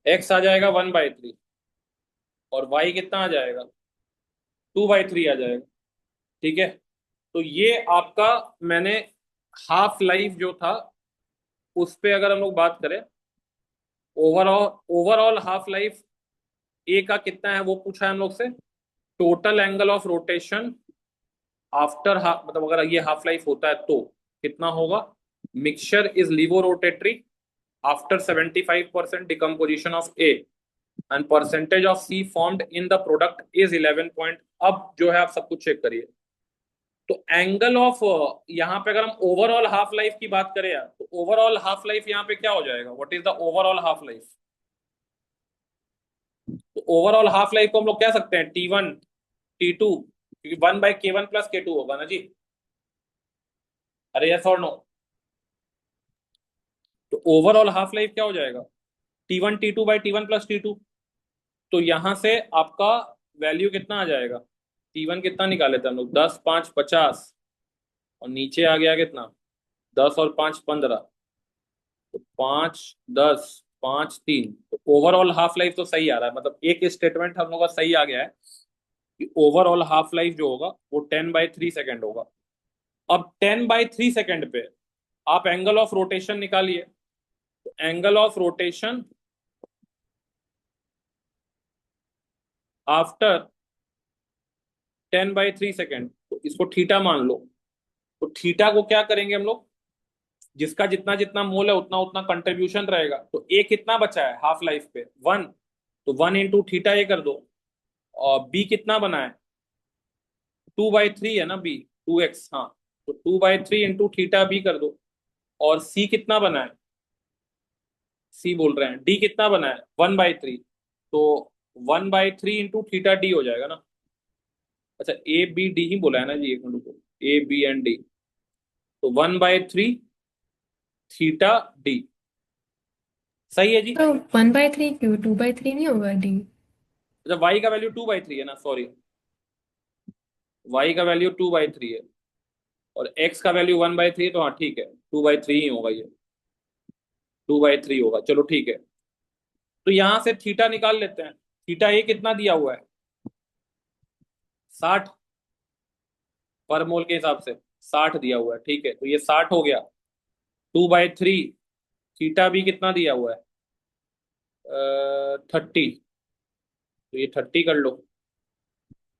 Speaker 1: x आ जाएगा 1/3 और y कितना आ जाएगा, 2/3 आ जाएगा। ठीक है, तो ये आपका, मैंने हाफ लाइफ जो था उस पे अगर हम लोग बात करें, overall overall half life a का कितना है वो पूछा है हम लोग से। Total angle of rotation after half, मतलब अगर ये हाफ लाइफ होता है तो कितना होगा। Mixture is laevorotatory after 75% decomposition of A and percentage of C formed in the product is 11 point. अब जो है आप सब कुछ चेक करिए। तो एंगल ऑफ, यहाँ पे अगर हम ओवरऑल हाफ लाइफ की बात करें यार, तो ओवरऑल हाफ लाइफ यहाँ पे क्या हो जाएगा, what is the overall half life. तो ओवरऑल हाफ लाइफ को हम लोग कह सकते हैं T1 T2, क्योंकि 1/K1 + K2 होगा ना जी। अरे यस और नो। तो ओवरऑल हाफ लाइफ क्या हो जाएगा, T1 T2/T1 + T2। तो यहां से आपका वैल्यू कितना आ जाएगा, T1 कितना निकाले थे हम लोग, 10 5 50, और नीचे आ गया कितना, 10 और 5 15, तो 5 10 5 3। तो ओवरऑल हाफ लाइफ तो सही आ रहा है, मतलब एक स्टेटमेंट हम लोग का सही आ गया है कि ओवरऑल हाफ लाइफ जो होगा वो 10/3 सेकेंड होगा। अब 10/3 सेकेंड पे आप एंगल ऑफ रोटेशन निकालिए। तो angle of rotation after 10/3 second, तो इसको थीटा मान लो। तो थीटा को क्या करेंगे हम लोग, जिसका जितना जितना मोल है उतना उतना कंट्रीब्यूशन रहेगा। तो ए कितना बचा है हाफ लाइफ पे, 1, तो 1 × थीटा ए कर दो। और बी कितना बना है, 2/3 है ना बी, 2x, हाँ। तो 2/3 × थीटा बी कर दो। और सी कितना बना है, सी बोल रहे हैं, डी कितना बना है 1/3, तो 1/3 × थीटा डी हो जाएगा ना। अच्छा ए बी डी ही बोला है ना जी, एक मिनट रुको, ए बी एंड डी, तो 1/3 थीटा डी। सही है जी।
Speaker 2: तो 1/3 क्यों, 2/3 नहीं होगा डी।
Speaker 1: अच्छा y का वैल्यू 2/3 है ना, सॉरी, y का वैल्यू 2/3 है और x का वैल्यू 1/3, तो हाँ ठीक है, 2/3 ही होगा, ये 2/3 होगा। चलो ठीक है, तो यहां से थीटा निकाल लेते हैं। थीटा ए कितना दिया हुआ है, 60 पर मोल के हिसाब से 60 दिया हुआ है। ठीक है, तो ये 60 हो गया, 2/3। थीटा बी कितना दिया हुआ है, 30, तो ये 30 कर लो।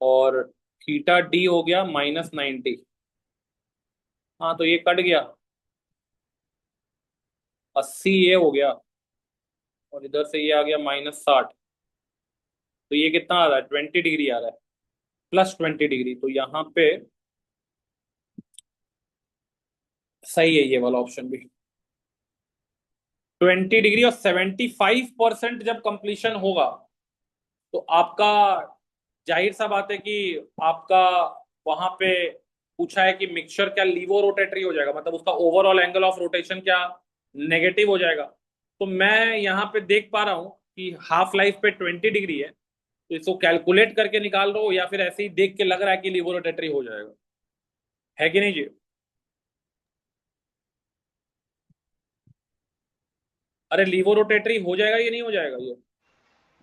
Speaker 1: और थीटा डी हो गया -90, हाँ तो ये कट गया, 80 ये हो गया, और इधर से ये आ गया -60। तो ये कितना आ रहा है, 20 डिग्री आ रहा है, +20 डिग्री। तो यहाँ पे सही है ये वाला ऑप्शन भी, 20 डिग्री। और 75% जब कंप्लीशन होगा तो आपका, जाहिर सा बात है कि आपका वहां पे पूछा है कि मिक्सचर क्या लीवो रोटेटरी हो जाएगा, मतलब उसका ओवरऑल एंगल ऑफ रोटेशन क्या नेगेटिव हो जाएगा। तो मैं यहाँ पे देख पा रहा हूँ कि हाफ लाइफ पे 20 डिग्री है तो इसको कैलकुलेट करके निकाल रहे हो या फिर ऐसे ही देख के लग रहा है कि लीवो रोटेटरी हो जाएगा, है कि नहीं जी? अरे लीवो रोटेटरी हो जाएगा या नहीं हो जाएगा ये?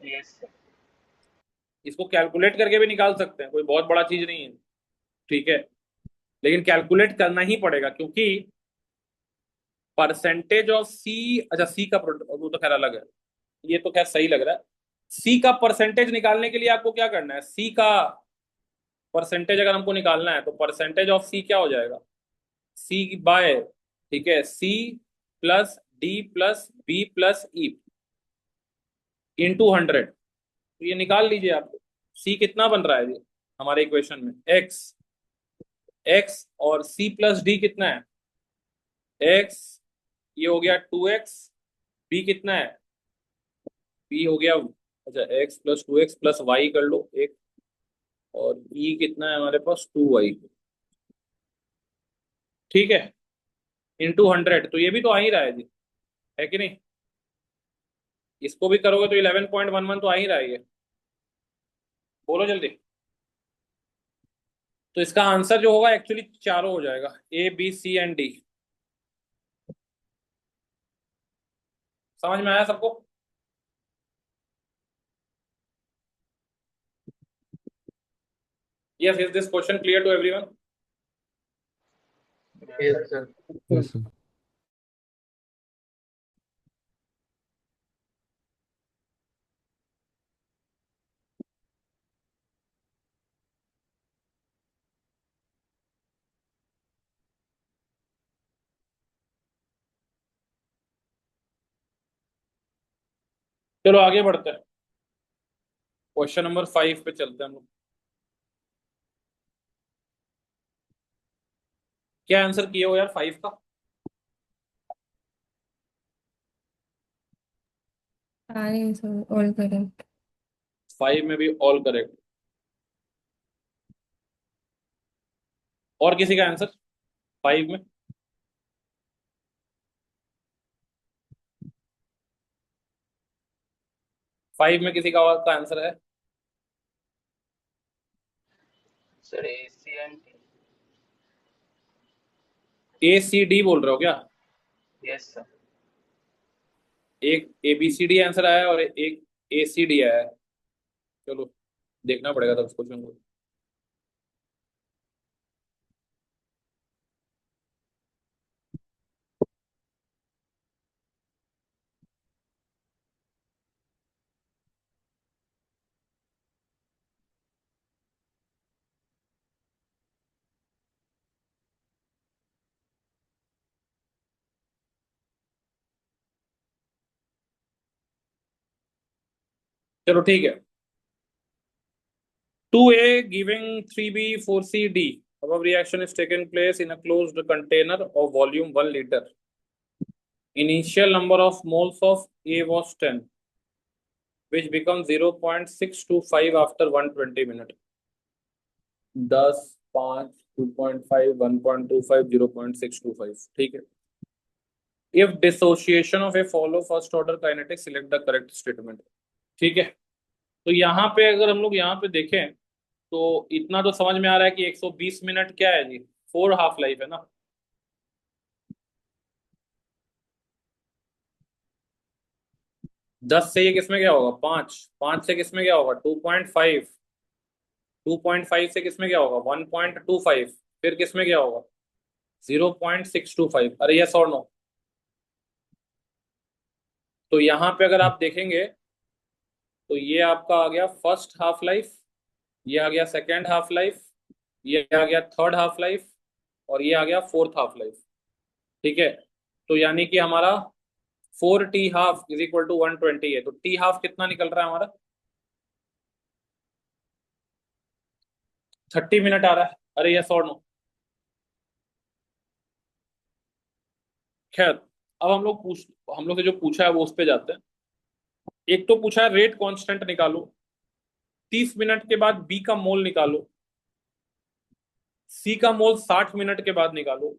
Speaker 4: Yes sir.
Speaker 1: इसको कैलकुलेट करके भी निकाल सकते हैं, कोई बहुत बड़ा चीज नहीं है, ठीक है। लेकिन कैलकुलेट करना ही पड़ेगा क्योंकि परसेंटेज ऑफ सी, अच्छा सी का वो तो खैर अलग है, ये तो खैर सही लग रहा है। सी का परसेंटेज निकालने के लिए आपको क्या करना है, सी का परसेंटेज अगर हमको निकालना है तो परसेंटेज ऑफ सी क्या हो जाएगा, सी बाय, ठीक है, C plus D plus B plus E into 100। तो ये निकाल लीजिए आप, सी कितना बन रहा है जी हमारे इक्वेशन में, एक्स, एक्स और सी प्लस डी कितना है, एक्स, ये हो गया 2x, बी कितना है, बी हो गया, अच्छा x plus 2x plus Y कर लो एक, और ई कितना है हमारे पास 2y, ठीक है, इंटू 100। तो ये भी तो आ ही रहा है जी, है कि नहीं? इसको भी करोगे तो 11.11 तो आ ही रहा है ये, बोलो जल्दी। तो इसका आंसर जो होगा एक्चुअली चारों हो जाएगा, A B C and D. समझ में आया सबको? Yes, is this question clear to everyone?
Speaker 4: Yes sir.
Speaker 3: Yes sir.
Speaker 1: चलो आगे बढ़ते हैं, क्वेश्चन नंबर 5 पे चलते हैं हम लोग। क्या आंसर किए हो यार 5 का?
Speaker 2: आए सर ऑल करेक्ट।
Speaker 1: 5 में भी ऑल करेक्ट। और किसी का आंसर 5 में? फाइव में किसी का और का आंसर है?
Speaker 4: Sir A C and
Speaker 1: A C D बोल रहे हो क्या?
Speaker 4: Yes sir.
Speaker 1: एक A B C D answer आया है और एक ए सी डी आया है। चलो देखना पड़ेगा तब उस क्वेश्चन को। चलो ठीक है, 2A giving 3B 4C D. Above reaction is taken place in a closed container of volume 1 liter. Initial number of moles of A was 10, which becomes 0.625 after 120 minutes. 10, 5, 2.5, 1.25, 0.625, ठीक है। If dissociation of A follow first order kinetics, select the correct statement. ठीक है, तो यहाँ पे अगर हम लोग यहाँ पे देखें तो इतना तो समझ में आ रहा है कि 120 मिनट क्या है जी, 4 हाफ लाइफ है ना। दस से ये किसमें क्या होगा, 5, 5 से किसमें क्या होगा 2.5, 2.5 से किसमें क्या होगा 1.25, फिर किसमें क्या होगा 0.625। अरे यस और नो? तो यहाँ पे अगर आप देखेंगे तो ये आपका आ गया फर्स्ट हाफ लाइफ, ये आ गया सेकेंड हाफ लाइफ, ये आ गया थर्ड हाफ लाइफ, और ये आ गया फोर्थ हाफ लाइफ, ठीक है। तो यानी कि हमारा 4t half is equal to 120 है, तो टी हाफ कितना निकल रहा है हमारा, 30 मिनट आ रहा है। अरे यस और नो? खैर, अब हम लोग से जो पूछा है वो उस पे जाते हैं। एक तो पूछा है रेट कांस्टेंट निकालो, 30 मिनट के बाद बी का मोल निकालो, सी का मोल 60 मिनट के बाद निकालो,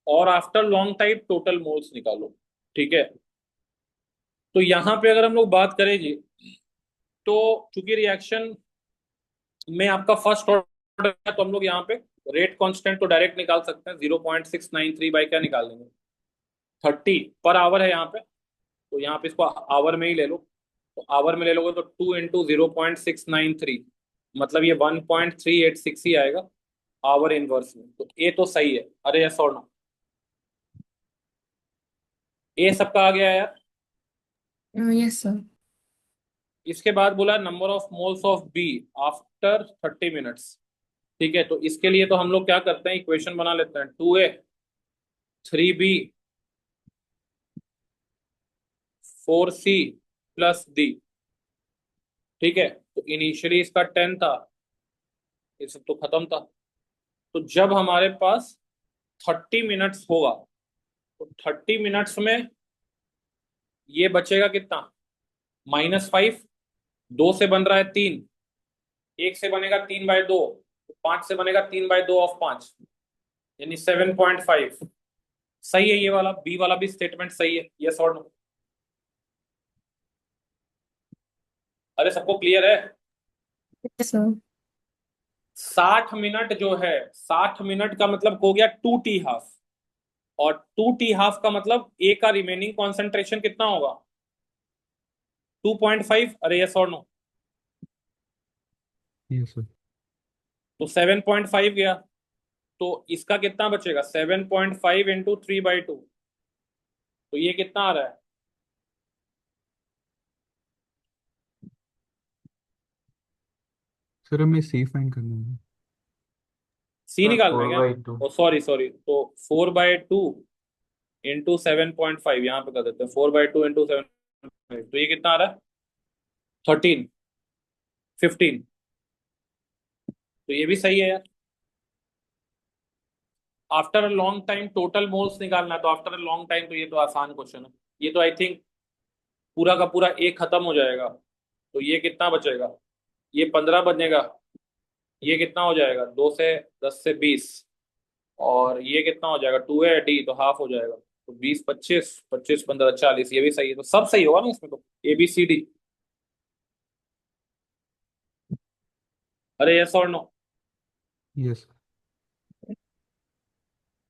Speaker 1: और after long time total moles निकालो, ठीक है। तो यहां पे अगर हम लोग बात करें जी, तो चूंकि रिएक्शन में आपका फर्स्ट ऑर्डर है तो हम लोग यहाँ पे रेट कांस्टेंट तो डायरेक्ट निकाल सकते हैं, 0.693 बाई क्या निकाल देंगे, 30 पर आवर है यहाँ पे, तो यहाँ पे इसको आवर में ही ले लो, तो आवर में ले लोगे तो 2 इंटू 0.693, मतलब ये 1.386 ही आएगा आवर इनवर्स में। तो ए तो सही है, अरे यस और नो, ए सबका आ गया यार।
Speaker 2: Yes sir.
Speaker 1: इसके बाद बोला number of moles of B after 30 minutes. ठीक है, तो इसके लिए तो हम लोग क्या करते हैं, इक्वेशन बना लेते हैं, 2a 3b 4c plus d। ठीक है, तो इनिशियली इसका 10 था, ये सब तो खत्म था, तो जब हमारे पास 30 मिनट्स होगा तो 30 मिनट्स में ये बचेगा कितना, -5, 2 से बन रहा है 3, 1 से बनेगा 3/2, 5 से बनेगा 3/2 ऑफ 5, यानी 7.5। सही है, ये वाला बी वाला भी स्टेटमेंट सही है, यस और नो। अरे सबको क्लियर है।
Speaker 2: Yes sir.
Speaker 1: 60 मिनट जो है, 60 मिनट का मतलब हो गया 2t हाफ, और 2t हाफ का मतलब ए का रिमेनिंग कॉन्सेंट्रेशन कितना होगा, 2.5। अरे यस और नो,
Speaker 3: यस सर।
Speaker 1: तो 7.5 गया, तो इसका कितना बचेगा, 7.5 इंटू 3/2, तो ये कितना आ रहा है,
Speaker 3: सर हमें सी फाइंड करना है।
Speaker 1: सी
Speaker 5: सर
Speaker 1: निकालना है क्या,
Speaker 5: 4/2।
Speaker 1: ओ सॉरी सॉरी, तो 4/2 इंटू 7.5, यहाँ पे कर देते हैं 4/2 इंटू 7.5, तो ये कितना आ रहा है, 13 15, तो ये भी सही है यार। After a long time total moles निकालना है, तो आफ्टर अ लॉन्ग टाइम, तो ये तो आसान क्वेश्चन है, ये तो आई थिंक पूरा का पूरा एक खत्म हो जाएगा, तो ये कितना बचेगा, ये 15 बनेगा, ये कितना हो जाएगा, 2 से 10 से 20, और ये कितना हो जाएगा 2a d, तो हाफ हो जाएगा, तो 20 25 25 15 40, ये भी सही है, तो सब सही होगा ना इसमें, तो ABCD। अरे यस और नो,
Speaker 3: यस।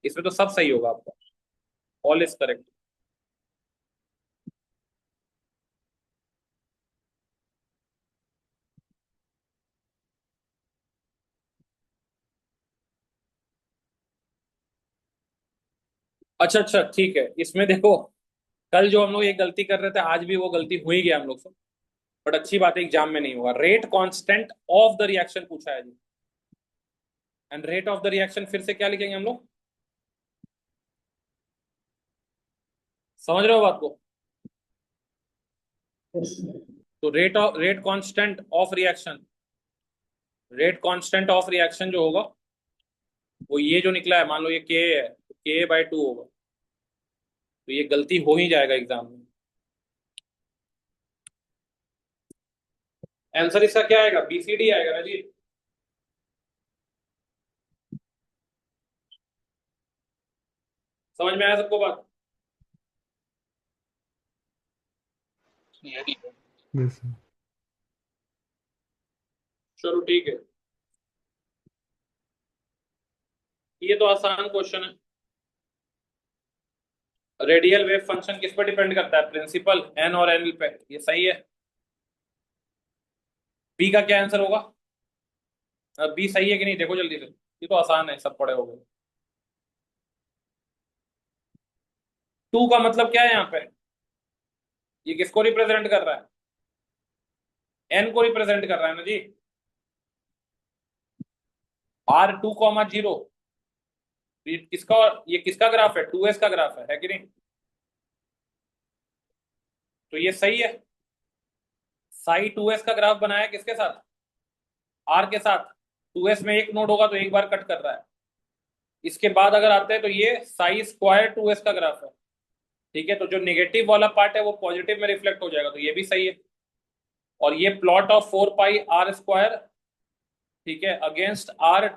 Speaker 1: इसमें तो सब सही होगा आपका, ऑल इज करेक्ट। अच्छा अच्छा ठीक है, इसमें देखो कल जो हम लोग ये गलती कर रहे थे, आज भी वो गलती हो ही गया हम लोग से, बट अच्छी बात है एग्जाम में नहीं होगा। Rate constant of the reaction पूछा है जी, and rate of the reaction फिर से क्या लिखेंगे हम लोग, समझ रहे हो बात को, तो rate constant of reaction, rate constant of reaction जो होगा वो ये जो निकला है, मान लो ये के है, तो Ka/2 होगा, तो ये गलती हो ही जाएगा एग्जाम में। आंसर इसका क्या आएगा, BCD आएगा ना जी। समझ में आया सबको बात,
Speaker 4: यही है।
Speaker 3: Yes sir.
Speaker 1: चलो ठीक है, ये तो आसान क्वेश्चन है। रेडियल वेव फंक्शन किस पर डिपेंड करता है, प्रिंसिपल n और n पे, ये सही है। बी का क्या आंसर होगा, बी सही है कि नहीं देखो जल्दी से, ये तो आसान है, सब पढ़े हो गए। 2 का मतलब क्या है यहाँ पे, ये किसको रिप्रेजेंट कर रहा है, n को रिप्रेजेंट कर रहा है ना जी, R2,0, ये किसका ग्राफ है, 2s का ग्राफ है कि नहीं, तो ये सही है। साई 2s का ग्राफ बनाया किसके साथ, R के साथ, 2s में एक नोड होगा तो एक बार कट कर रहा है। इसके बाद अगर आते हैं तो ये साई स्क्वायर 2s का ग्राफ है, ठीक है, तो जो नेगेटिव वाला पार्ट है वो पॉजिटिव में रिफ्लेक्ट हो जाएगा, तो ये भी सही है। और ये प्लॉट ऑफ 4πr², ठीक है, against R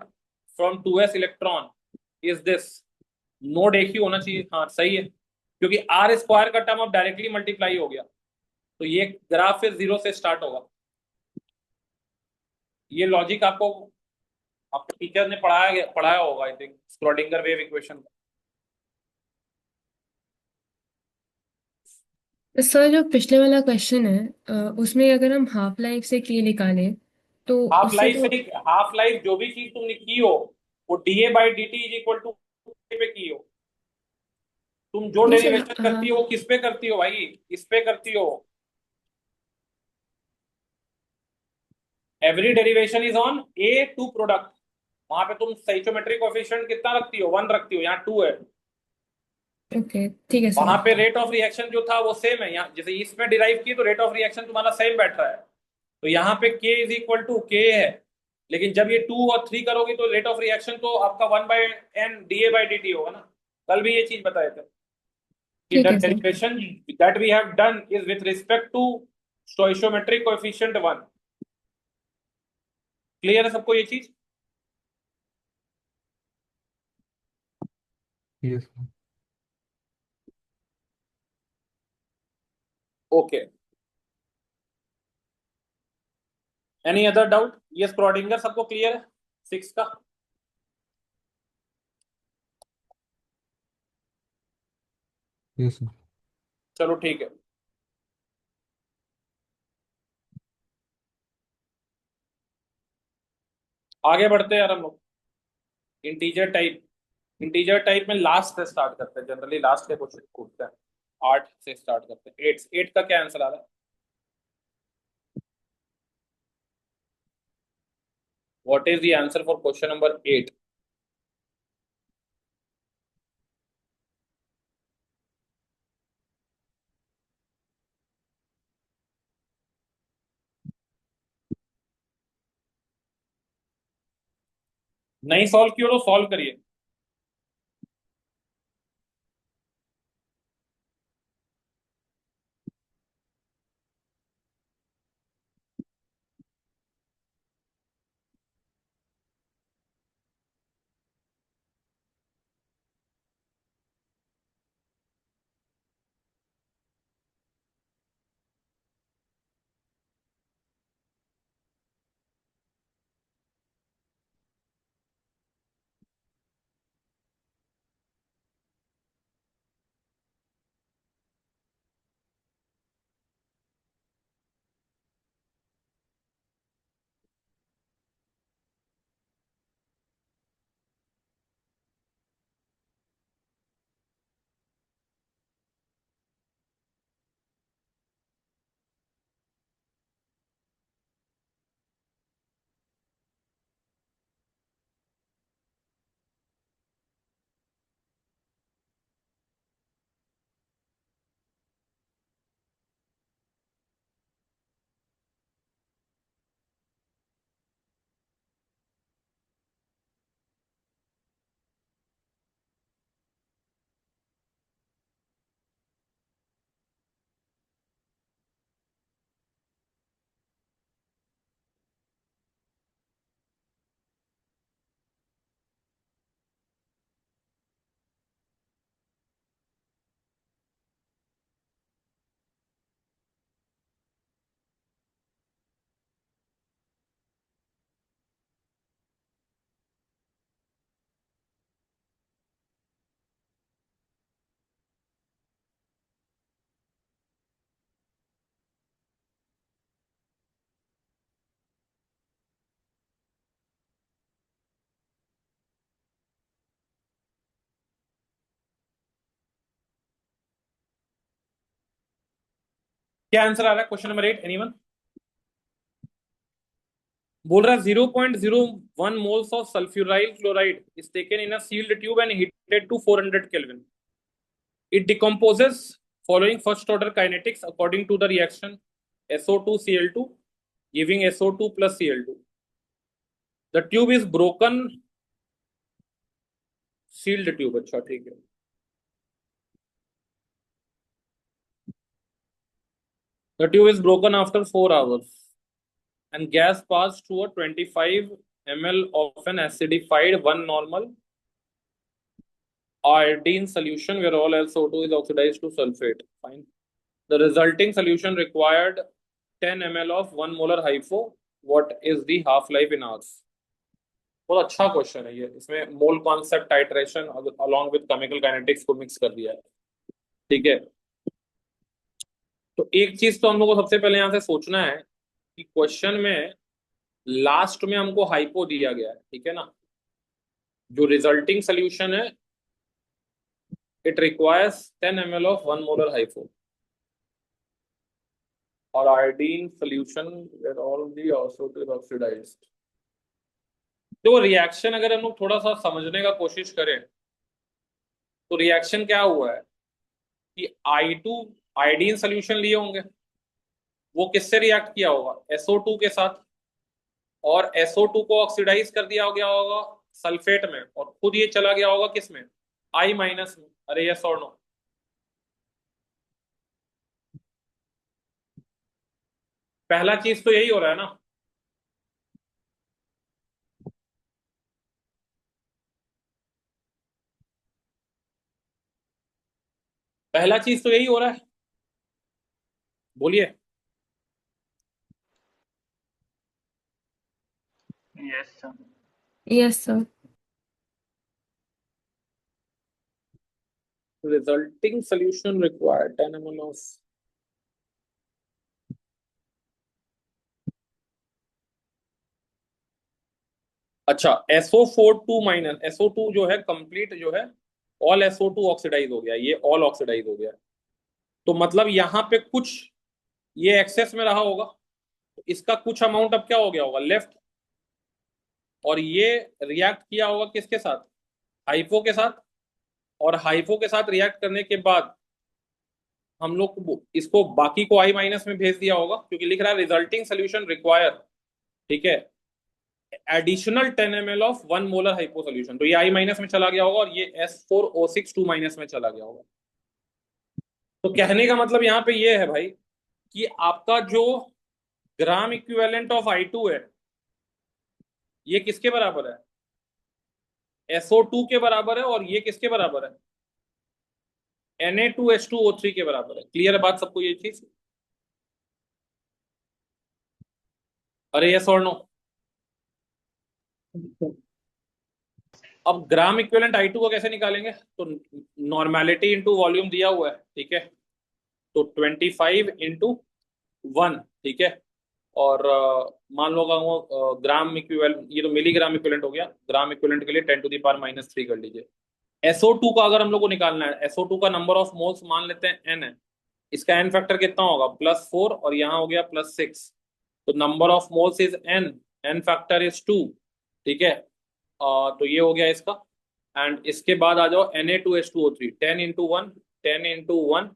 Speaker 1: from 2s electron is this, node एक ही होना चाहिए, हाँ सही है, क्योंकि R² का टर्म अब डायरेक्टली मल्टीप्लाई हो गया, तो ये ग्राफ फिर 0 से स्टार्ट होगा, ये लॉजिक आपको आपके टीचर ने पढ़ाया होगा I think, Schrödinger wave equation.
Speaker 2: तो सर जो पिछले वाला क्वेश्चन है उसमें अगर हम हाफ लाइफ से के निकालें तो
Speaker 1: हाफ
Speaker 2: उससे
Speaker 1: लाइफ
Speaker 2: तो
Speaker 1: से, हाफ लाइफ जो भी चीज तुमने की हो वो DA/dt इज इक्वल टू पे की हो। तुम जो
Speaker 2: नहीं सर।
Speaker 1: डेरिवेशन
Speaker 2: हाँ
Speaker 1: करती हो वो किस पे करती हो भाई, इस पे करती हो। Every derivation is on A to product. वहां पे तुम स्टोइचोमेट्रिक कोएफिशिएंट कितना रखती हो, 1 रखती हो, यहाँ 2 है।
Speaker 2: ओके ठीक है
Speaker 1: वहां
Speaker 2: सर।
Speaker 1: पे रेट ऑफ रिएक्शन जो था वो सेम है, यहाँ जैसे इसमें डिराइव की तो रेट ऑफ रिएक्शन तुम्हारा सेम बैठ रहा है, तो यहाँ पे K is equal to K है। लेकिन जब ये 2 और 3 करोगे तो रेट ऑफ रिएक्शन तो आपका 1/n DA/dt होगा ना। कल भी ये चीज बताए थे कि
Speaker 2: ठीक
Speaker 1: द
Speaker 2: है सर।
Speaker 1: Derivation that we have done is with respect to stoichiometric coefficient 1। Clear है सबको ये चीज?
Speaker 3: Yes.
Speaker 1: Okay, any other doubt? ये स्क्रोडिंगर सबको क्लियर है 6 का?
Speaker 3: Yes sir.
Speaker 1: चलो ठीक है, आगे बढ़ते हैं यार हम लोग। इंटीजर टाइप में लास्ट से स्टार्ट करते हैं, जनरली लास्ट के क्वेश्चन पूछते हैं। 8 से स्टार्ट करते हैं। 8 का क्या आंसर आ रहा है? What is the answer for question number 8? नहीं सॉल्व किया तो सॉल्व करिए। क्या आंसर आ रहा है क्वेश्चन नंबर 8? एनीवन? बोल रहा है 0.01 moles of sulphuryl chloride is taken in a sealed tube and heated to 400 kelvin. It decomposes following first order kinetics according to the reaction SO2Cl2 giving SO2 plus Cl2. The tube is broken, sealed tube। अच्छा ठीक है। The tube is broken after 4 hours and gas passed through a 25 ml of an acidified 1 normal iodine solution where all SO2 is oxidized to sulfate. Fine. The resulting solution required 10 ml of 1 molar HIFO what is the half life in hours. बहुत अच्छा question है ये, इसमें mole concept titration along with chemical kinetics को mix कर दिया है। ठीक है, तो एक चीज तो हम लोग को सबसे पहले यहां से सोचना है कि क्वेश्चन में लास्ट में हमको हाइपो दिया गया है, ठीक है ना। जो रिजल्टिंग सोल्यूशन है it requires 10 ml of 1 molar hypo और iodine solution where all the isotope oxidized. तो रिएक्शन अगर हम लोग थोड़ा सा समझने का कोशिश करें तो रिएक्शन क्या हुआ है कि I2 आयोडीन सोल्यूशन लिए होंगे, वो किससे रिएक्ट किया होगा, SO2 के साथ, और SO2 को ऑक्सीडाइज कर दिया गया होगा सल्फेट में, और खुद ये चला गया होगा किस में, I माइनस में। अरे यस और नो। पहला चीज तो यही हो रहा है ना। पहला चीज तो यही हो रहा है, बोलिए।
Speaker 4: Yes sir.
Speaker 2: Yes sir.
Speaker 1: Resulting solution required 10 ml of, अच्छा SO4 2 माइनस SO2 जो है कंप्लीट जो है ऑल SO2 ऑक्सीडाइज हो गया, ये ऑल ऑक्सीडाइज हो गया। तो मतलब यहाँ पे कुछ ये एक्सेस में रहा होगा, तो इसका कुछ अमाउंट अब क्या हो गया होगा लेफ्ट, और ये रिएक्ट किया होगा किसके साथ, हाइपो के साथ, और हाइपो के साथ रिएक्ट करने के बाद हम लोग इसको बाकी को I माइनस में भेज दिया होगा, क्योंकि लिख रहा है रिजल्टिंग सोल्यूशन रिक्वायर, ठीक है, additional 10 ml of 1 molar hypo solution. तो ये I माइनस में चला गया होगा और ये S4O6 2 माइनस में चला गया होगा। तो कहने का मतलब यहाँ पे ये है भाई कि आपका जो ग्राम इक्विवेलेंट ऑफ I2 है ये किसके बराबर है, SO2 के बराबर है, और ये किसके बराबर है, Na2H2O3 के बराबर है। क्लियर है बात सबको ये चीज। अरे यस और नो। अब ग्राम इक्विवेलेंट I2 को कैसे निकालेंगे, तो नॉर्मेलिटी इंटू वॉल्यूम दिया हुआ है, ठीक है, तो 25 इंटू 1, ठीक है, और मान लो अगर ग्राम इक्विवेलेंट, ये तो मिलीग्राम इक्विवेलेंट हो गया, ग्राम इक्विवेलेंट के लिए 10⁻³ कर लीजिए। SO2 का अगर हम लोग को निकालना है, SO2 का नंबर ऑफ मोल्स मान लेते हैं n है, इसका n फैक्टर कितना होगा +4, और यहाँ हो गया +6, तो number of moles is n factor is 2, ठीक है। तो ये हो गया इसका, एंड इसके बाद आ जाओ Na2H2O3 10 इंटू 1, 10 इंटू 1,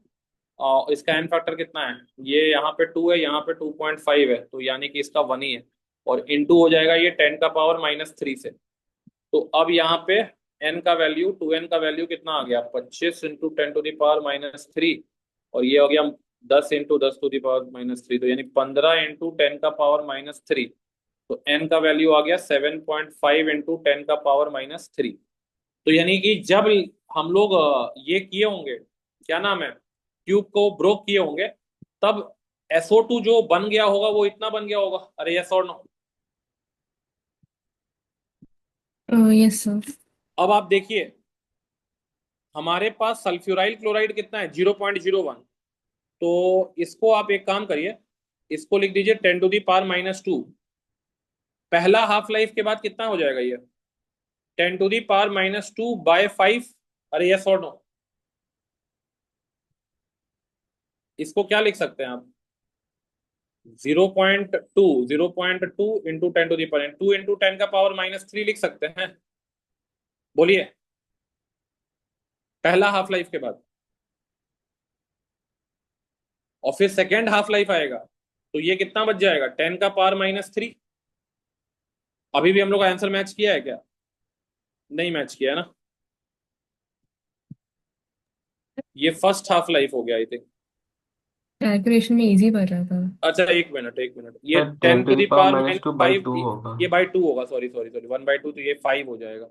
Speaker 1: इसका n फैक्टर कितना है, ये यहाँ पे 2 है, यहाँ पे 2.5 है, तो यानी कि इसका 1 ही है, और इंटू हो जाएगा ये 10⁻³ से। तो अब यहाँ पे n का वैल्यू 2n का वैल्यू कितना आ गया, 25 इंटू 10⁻³ और ये हो गया 10 इंटू 10⁻³, तो यानी 15 इंटू 10⁻³ तो n का वैल्यू आ गया 7.5 इंटू 10⁻³। तो यानी कि जब हम लोग ये किए होंगे, क्या नाम है, ट्यूब को ब्रोक किए होंगे, तब SO2 जो बन गया होगा वो इतना बन गया होगा। अरे यस और नो।
Speaker 2: Yes sir.
Speaker 1: अब आप देखिए हमारे पास सल्फ्यूराइल क्लोराइड कितना है 0.01, तो इसको आप एक काम करिए, इसको लिख दीजिए 10⁻²। पहला हाफ लाइफ के बाद कितना हो जाएगा ये 10⁻²/5। अरे यस और नो। इसको क्या लिख सकते हैं आप 0.2 इंटू 10⁻², 2 इंटू 10⁻³ लिख सकते हैं, बोलिए, पहला हाफ लाइफ के बाद। और फिर सेकेंड हाफ लाइफ आएगा तो ये कितना बच जाएगा 10⁻³ अभी भी हम लोग का आंसर मैच किया है क्या, नहीं मैच किया है ना, ये फर्स्ट हाफ लाइफ हो गया आई थिंक।
Speaker 2: कैलकुलेशन में इजी पड़ रहा था।
Speaker 1: अच्छा एक मिनट एक मिनट, ये
Speaker 5: sir
Speaker 1: 10
Speaker 5: 10
Speaker 1: to
Speaker 5: to
Speaker 1: the
Speaker 5: the power
Speaker 1: power
Speaker 5: minus
Speaker 1: minus
Speaker 5: 2 by
Speaker 1: 5,
Speaker 5: 2 होगा।
Speaker 1: ये बाई 2 होगा, सॉरी सॉरी सॉरी, 1/2, तो ये 5 हो जाएगा।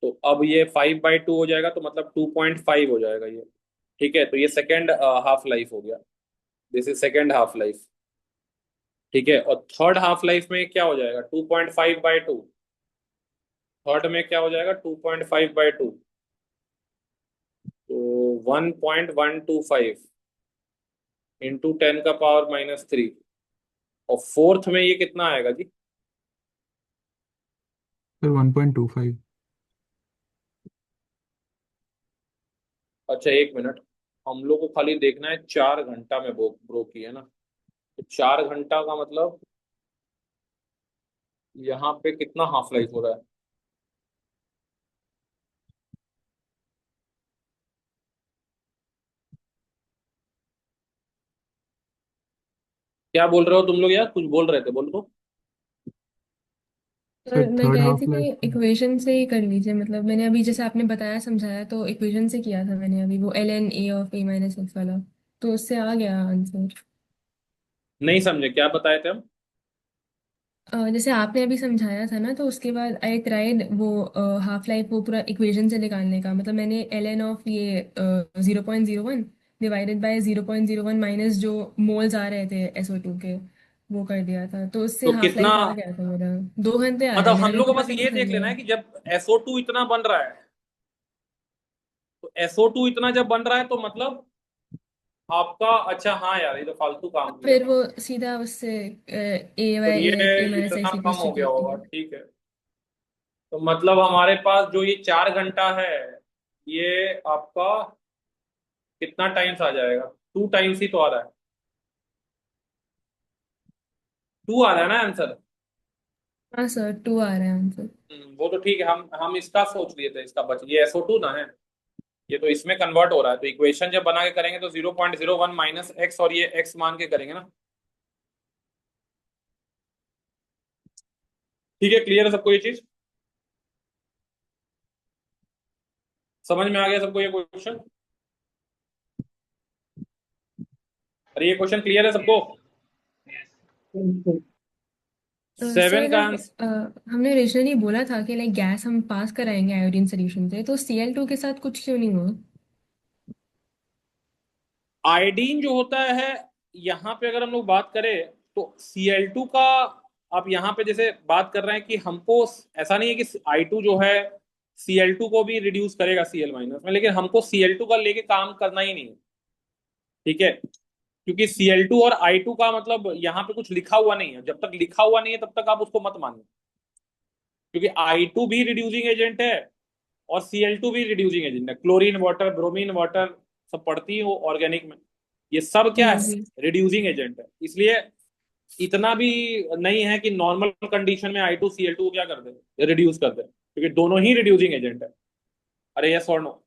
Speaker 1: तो अब ये 5/2 हो जाएगा, तो मतलब 2.5 हो जाएगा ये, ठीक है। तो ये सेकेंड हाफ लाइफ हो गया, this is second half life. ठीक है, और थर्ड हाफ लाइफ में क्या हो जाएगा, 2.5/2। थर्ड में क्या हो जाएगा, 2.5/2, तो 1.125 इंटू 10⁻³ और फोर्थ में ये कितना आएगा जी?
Speaker 3: सर 1.25।
Speaker 1: अच्छा एक मिनट, हम लोग को खाली देखना है 4 घंटा में ब्रो की है ना, तो 4 घंटा का मतलब यहाँ पे कितना हाफ लाइफ हो रहा है? क्या बोल रहे हो तुम लोग यार, कुछ बोल रहे थे, बोल दो।
Speaker 2: तो
Speaker 3: सर
Speaker 2: मैं
Speaker 3: थर्ड
Speaker 2: कह रही
Speaker 3: हाफ
Speaker 2: थी कि
Speaker 3: लाइफ।
Speaker 2: इक्वेशन से ही कर लीजिए, मतलब मैंने अभी जैसे आपने बताया समझाया तो इक्वेशन से किया था मैंने अभी, वो ln a(a - x) वाला, तो उससे आ गया आंसर।
Speaker 1: नहीं समझे, क्या बताए थे हम?
Speaker 2: जैसे आपने अभी समझाया था ना, तो उसके बाद आई ट्राइड वो हाफ लाइफ वो पूरा इक्वेशन से निकालने का, मतलब मैंने ln ऑफ ये 0.01 डिवाइडेड बाय 0.01 माइनस जो मोल्स आ रहे थे SO2 के, वो कर दिया था, तो उससे
Speaker 1: तो
Speaker 2: हाफ
Speaker 1: कितना,
Speaker 2: लाइफ आ गया था मेरा। 2 घंटे आ रहा
Speaker 1: मतलब
Speaker 2: है मेरा,
Speaker 1: हम लोग को
Speaker 2: इतना
Speaker 1: बस
Speaker 2: भी नहीं
Speaker 1: ये देख
Speaker 2: समझे।
Speaker 1: लेना है कि जब SO2 इतना बन रहा है, तो SO2 इतना जब बन रहा है तो मतलब आपका, अच्छा हाँ यार, ये तो फालतू काम किया।
Speaker 2: फिर वो सीधा उससे ए
Speaker 1: तो
Speaker 2: बाय
Speaker 1: ये
Speaker 2: ए माइनस
Speaker 1: इतना
Speaker 2: एक्स
Speaker 1: कम
Speaker 2: इक्वल्स टू
Speaker 1: हो गया
Speaker 2: के टी।
Speaker 1: होगा, ठीक है। तो मतलब हमारे पास जो ये 4 घंटा है, ये आपका कितना टाइम्स आ जाएगा? 2 टाइम्स ही तो आ रहा है, 2 आ रहा है ना आंसर।
Speaker 2: हाँ सर, 2 आ रहा है आंसर।
Speaker 1: वो तो ठीक है, हम इसका सोच लिए थे, इसका बच, ये SO2 ना है, ये तो इसमें कन्वर्ट हो रहा है, तो इक्वेशन जब बना के करेंगे तो 0.01 माइनस एक्स और ये एक्स मान के करेंगे ना। ठीक है, क्लियर है सबको ये चीज? समझ में आ गया सबको ये क्वेश्चन? अरे ये क्वेश्चन क्लियर है सबको?
Speaker 2: सर
Speaker 1: 7 का
Speaker 2: जब
Speaker 1: आंसर,
Speaker 2: हमने ओरिजिनली बोला था कि लाइक गैस हम पास कराएंगे आयोडीन सोल्यूशन से, तो Cl2 के साथ कुछ क्यों नहीं हुआ?
Speaker 1: आयोडीन जो होता है, यहाँ पे अगर हम लोग बात करें तो Cl2 का, आप यहाँ पे जैसे बात कर रहे हैं कि हमको, ऐसा नहीं है कि I2 जो है Cl2 को भी रिड्यूस करेगा Cl माइनस में, लेकिन हमको Cl2 का लेके काम करना ही नहीं है, ठीक है? क्योंकि Cl2 और I2 का मतलब यहाँ पे कुछ लिखा हुआ नहीं है, जब तक लिखा हुआ नहीं है तब तक आप उसको मत मानिए, क्योंकि I2 भी रिड्यूसिंग एजेंट है और Cl2 भी रिड्यूसिंग एजेंट है। क्लोरीन वाटर, ब्रोमीन वाटर सब पढ़ती है वो ऑर्गेनिक में, ये सब
Speaker 2: जी
Speaker 1: क्या है,
Speaker 2: जी।
Speaker 1: रिड्यूसिंग एजेंट है। इसलिए इतना भी नहीं है कि नॉर्मल कंडीशन में I2 Cl2 को क्या कर दे, रिड्यूस कर दे, क्योंकि दोनों ही रिड्यूसिंग एजेंट है। अरे यस और नो?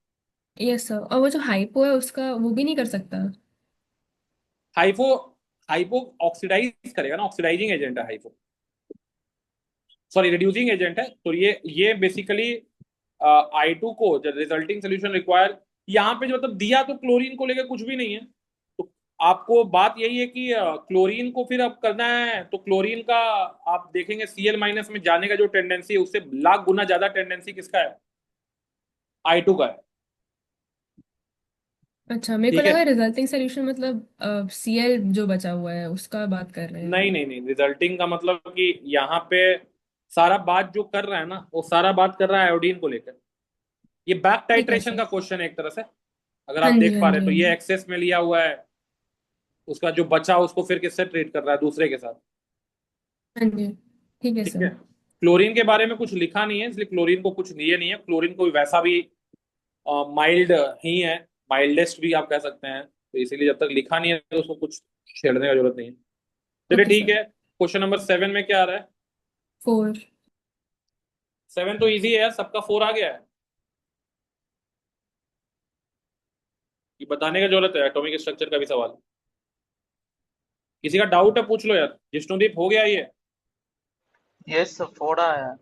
Speaker 2: यस सर, और वो जो हाइपो है उसका वो भी नहीं कर सकता?
Speaker 1: हाइपो, हाइपो ऑक्सीडाइज करेगा ना, ऑक्सीडाइजिंग एजेंट है हाइपो, सॉरी रिड्यूसिंग एजेंट है। तो ये बेसिकली I2 को जो रिजल्टिंग सोल्यूशन रिक्वायर, यहाँ पे जो मतलब दिया तो क्लोरीन को लेकर कुछ भी नहीं है, तो आपको बात यही है कि क्लोरीन को फिर अब करना है, तो क्लोरीन का आप देखेंगे Cl माइनस में जाने का जो टेंडेंसी है, उससे लाख गुना ज्यादा टेंडेंसी किसका है, I2 का है।
Speaker 2: अच्छा, मेरे को
Speaker 1: ठीक है,
Speaker 2: लगा रिजल्टिंग सोल्यूशन मतलब Cl जो बचा हुआ है उसका बात कर रहे हैं
Speaker 1: नहीं
Speaker 2: हम।
Speaker 1: नहीं नहीं, रिजल्टिंग का मतलब कि यहाँ पे सारा बात जो कर रहा है ना, वो सारा बात कर रहा है आयोडीन को लेकर। ये बैक
Speaker 2: ठीक है
Speaker 1: टाइट्रेशन
Speaker 2: सर।
Speaker 1: का क्वेश्चन है एक तरह से, अगर
Speaker 2: हाँ
Speaker 1: आप
Speaker 2: जी
Speaker 1: देख
Speaker 2: हाँ
Speaker 1: पा रहे
Speaker 2: जी
Speaker 1: हैं, तो
Speaker 2: हाँ
Speaker 1: ये
Speaker 2: जी।
Speaker 1: एक्सेस में लिया हुआ है, उसका जो बचा उसको फिर किससे ट्रीट कर रहा है, दूसरे के साथ।
Speaker 2: हाँ जी। ठीक है
Speaker 1: ठीक
Speaker 2: सर।
Speaker 1: है, क्लोरीन के बारे में कुछ लिखा नहीं है, इसलिए क्लोरीन को कुछ दिए नहीं है, क्लोरीन को वैसा भी माइल्ड ही है, माइल्डेस्ट भी आप कह सकते हैं, तो इसीलिए जब तक लिखा नहीं है तो उसको कुछ छेड़ने का जरूरत नहीं है। चलिए
Speaker 2: ओके
Speaker 1: ठीक
Speaker 2: सर।
Speaker 1: है, क्वेश्चन नंबर 7 में क्या आ रहा है?
Speaker 2: 4।
Speaker 1: 7 तो इजी है, सबका 4 आ गया है, ये बताने का जरूरत है, एटॉमिक स्ट्रक्चर का भी सवाल। किसी का डाउट है पूछ लो यार, जिष्णुदीप हो गया ये?
Speaker 4: यस फोड़ा है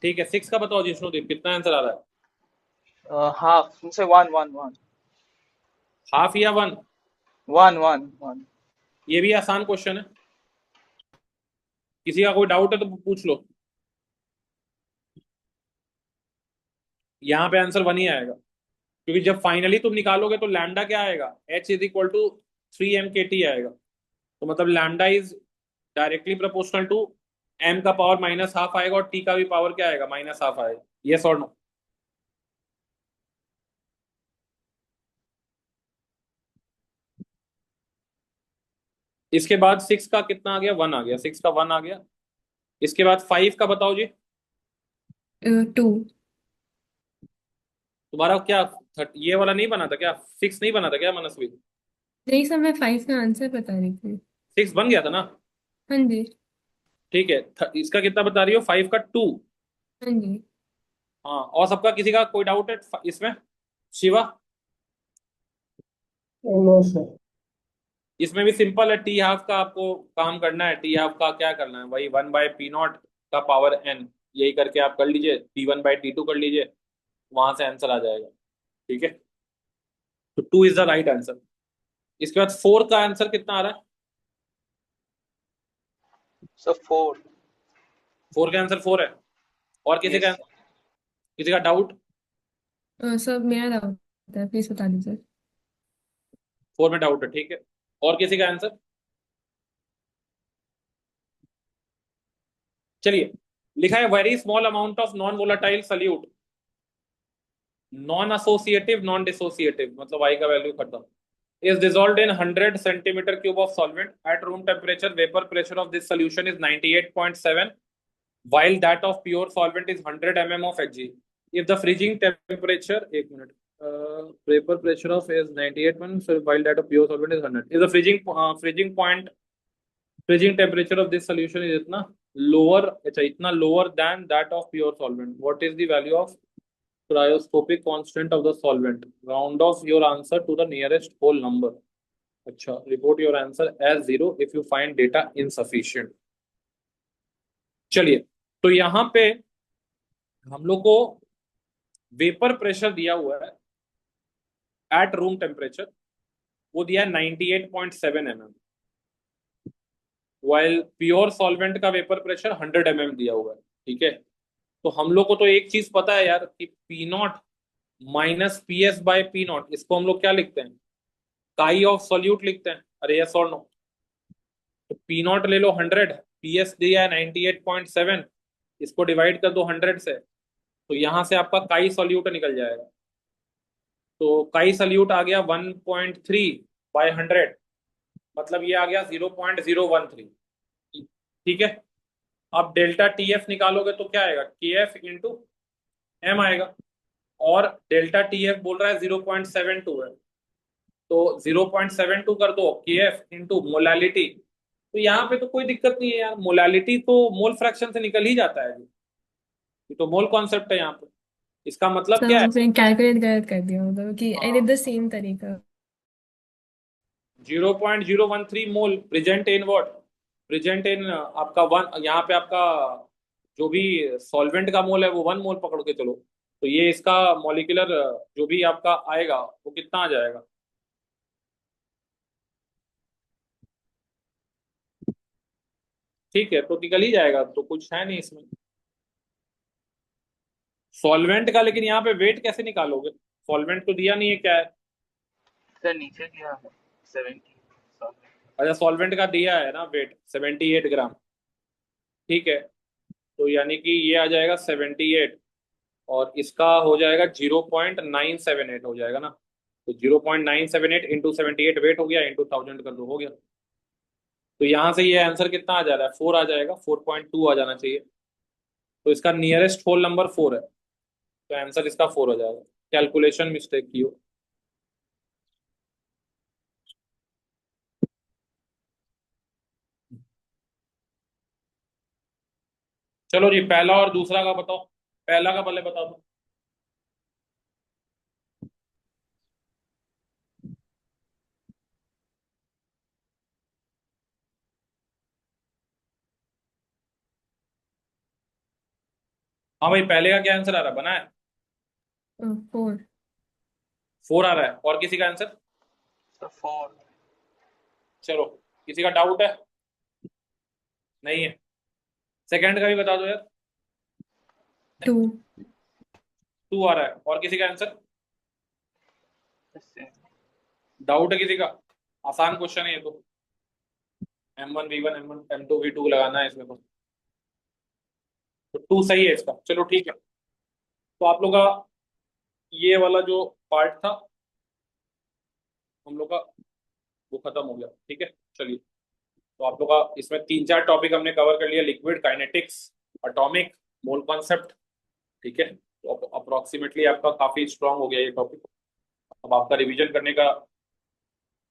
Speaker 1: ठीक है, 6 का बताओ जिष्णुदीप, कितना आंसर आ रहा है?
Speaker 4: आंसर। हाफ से वन वन वन
Speaker 1: हाफ या 1?
Speaker 4: One one one.
Speaker 1: ये भी आसान क्वेश्चन है, किसी का कोई डाउट है तो पूछ लो। यहाँ पे आंसर 1 ही आएगा, क्योंकि जब फाइनली तुम निकालोगे तो लैम्डा क्या आएगा, H = 3 m k t आएगा, तो मतलब lambda is directly proportional to m का पावर माइनस हाफ आएगा और t का भी पावर क्या आएगा, माइनस हाफ आएगा। यस और नो? इसके बाद 6 का कितना आ गया, 1 आ गया, 6 का 1 आ गया। इसके बाद 5 का बताओ जी।
Speaker 2: 2।
Speaker 1: तुम्हारा क्या ये वाला नहीं बना था क्या, 6 नहीं बना था क्या मनस्वी?
Speaker 2: नहीं सर, मैं 5 का आंसर बता रही थी।
Speaker 1: 6 बन गया था ना?
Speaker 2: हाँ जी।
Speaker 1: ठीक है, इसका कितना बता रही हो, 5 का 2।
Speaker 2: हाँ जी।
Speaker 1: हाँ, और सबका किसी का कोई डाउट है इसमें? शिवा?
Speaker 5: No sir.
Speaker 1: इसमें भी सिंपल है, टी हाफ का आपको काम करना है। टी हाफ का क्या करना है, वही 1/p0 का पावर n, यही करके आप कर लीजिए, t1/t2 कर लीजिए, वहां से आंसर आ जाएगा। ठीक है, तो 2 इज द राइट आंसर। इसके बाद 4 का आंसर कितना आ रहा है?
Speaker 4: सर 4।
Speaker 1: 4 का आंसर 4 है। और
Speaker 4: यस।
Speaker 1: किसी का डाउट?
Speaker 2: सर मेरा डाउट है, प्लीज बता दीजिए।
Speaker 1: 4 में डाउट है, ठीक है। और किसी का आंसर? चलिए, लिखा है very small amount of non volatile solute, non associative non dissociative, मतलब आई का वैल्यू खत्म, is dissolved in 100 centimeter cube of solvent at room temperature. Vapor pressure of this solution is 98.7, while that of pure solvent is 100 mm of Hg. If the freezing temperature, एक minute, vapor pressure of is 98, so while that of pure solvent is 100. If the freezing temperature of this solution is इतना lower, अच्छा इतना lower than that of pure solvent, what is the value of cryoscopic constant of the solvent? Round off your answer to the nearest whole number. अच्छा, report your answer as 0 if you find data insufficient. चलिए, तो यहां पे हम लोग को vapour pressure दिया हुआ है एट रूम टेम्परेचर, वो दिया है 98.7 mm, वाइल प्योर सॉल्वेंट का वेपर प्रेशर 100 mm दिया हुआ है। ठीक है, तो हम लोग को तो एक चीज पता है यार कि P not minus P S by P not, इसको हम लोग क्या लिखते हैं, काई ऑफ सॉल्यूट लिखते हैं। अरे यस और नो? तो पी नॉट ले लो 100, पी एस दिया है 98.7, इसको डिवाइड कर दो 100 से, तो यहां से आपका काई सॉल्यूट निकल जाएगा। तो काई सॉल्यूट आ गया 1.3/100, मतलब ये आ गया 0.013। ठीक है, अब डेल्टा टी एफ निकालोगे तो क्या आएगा, के एफ इंटू एम आएगा, और डेल्टा टी एफ बोल रहा है 0.72 है, तो 0.72 कर दो के एफ इंटू मोलालिटी। तो यहाँ पे तो कोई दिक्कत नहीं है यार, मोलालिटी तो मोल फ्रैक्शन से निकल ही जाता है, ये तो मोल कॉन्सेप्ट है यहाँ पे। इसका मतलब
Speaker 2: सर
Speaker 1: क्या है,
Speaker 2: उसने कैलकुलेट गलत कर दिया, मतलब कि आई डिड द सेम तरीका।
Speaker 1: 0.013 mole present in what, present in आपका वन, यहाँ पे आपका जो भी सॉल्वेंट का मोल है वो 1 मोल पकड़ के चलो, तो ये इसका मॉलिक्यूलर जो भी आपका आएगा वो कितना आ जाएगा, ठीक है, तो निकल ही जाएगा, तो कुछ है नहीं इसमें सॉल्वेंट का। लेकिन यहाँ पे वेट कैसे निकालोगे, सॉल्वेंट तो दिया नहीं है, क्या है?
Speaker 4: सर नीचे दिया है 70।
Speaker 1: अच्छा, सॉल्वेंट का दिया है ना वेट 78 ग्राम, ठीक है, तो यानी कि ये आ जाएगा 78, और इसका हो जाएगा 0.978 हो जाएगा ना, तो 0.978 इंटू 78 वेट हो गया, इंटू 1000 कर दो, हो गया। तो यहाँ से ये आंसर कितना आ जा रहा है, 4 आ जाएगा, 4.2 आ जाना चाहिए, तो इसका नियरेस्ट होल नंबर 4 है, तो आंसर इसका 4 हो जाएगा, कैलकुलेशन मिस्टेक की हो। चलो जी, पहला और दूसरा का बताओ, पहला का पहले बता दो। हाँ भाई, पहले का क्या आंसर आ रहा है, बना है?
Speaker 2: 4।
Speaker 1: 4 आ रहा है, और किसी का आंसर?
Speaker 4: सर 4।
Speaker 1: चलो, किसी का डाउट है? नहीं है, सेकंड का भी बता दो यार।
Speaker 2: 2।
Speaker 1: 2 आ रहा है, और किसी का आंसर? डाउट है किसी का? आसान क्वेश्चन है ये तो। M1 V1 M2 V2 लगाना है इसमें, तो 2 सही है इसका। चलो ठीक है, तो आप लोग का ये वाला जो पार्ट था हम लोग का वो खत्म हो गया। ठीक है, चलिए, तो आप लोग का इसमें 3-4 टॉपिक हमने कवर कर लिया, liquid kinetics, atomic, mole concept. ठीक है, तो अप्रोक्सीमेटली आपका काफी स्ट्रांग हो गया ये टॉपिक। अब आपका रिवीजन करने का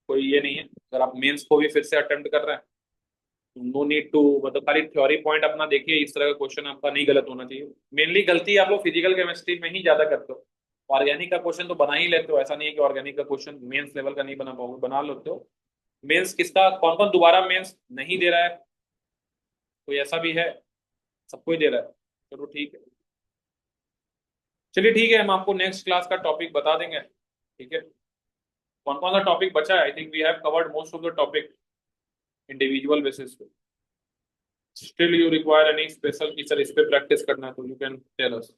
Speaker 1: कोई ये नहीं है, अगर आप मेंस को भी फिर से अटेम्प्ट कर रहे हैं, नो नीड टू, मतलब खाली थ्योरी पॉइंट अपना देखिए, इस तरह का क्वेश्चन आपका नहीं गलत होना चाहिए। मेनली गलती आप लोग फिजिकल केमिस्ट्री में ही ज्यादा करते हो। ऑर्गेनिक का क्वेश्चन तो बना ही लेते हो, ऐसा नहीं है कि ऑर्गेनिक का क्वेश्चन मेंस लेवल का नहीं बना पाओगे, बना लेते हो। मेंस किसका, कौन कौन दोबारा मेंस नहीं दे रहा है, कोई ऐसा भी है? सबको ही दे रहा है, चलो ठीक है। चलिए ठीक है, हम आपको नेक्स्ट क्लास का टॉपिक बता देंगे। ठीक है, कौन कौन सा टॉपिक बचा है? I think we have covered most of the topic individual basis पे। Still you require any special की सर इस पे प्रैक्टिस करना है तो you can tell us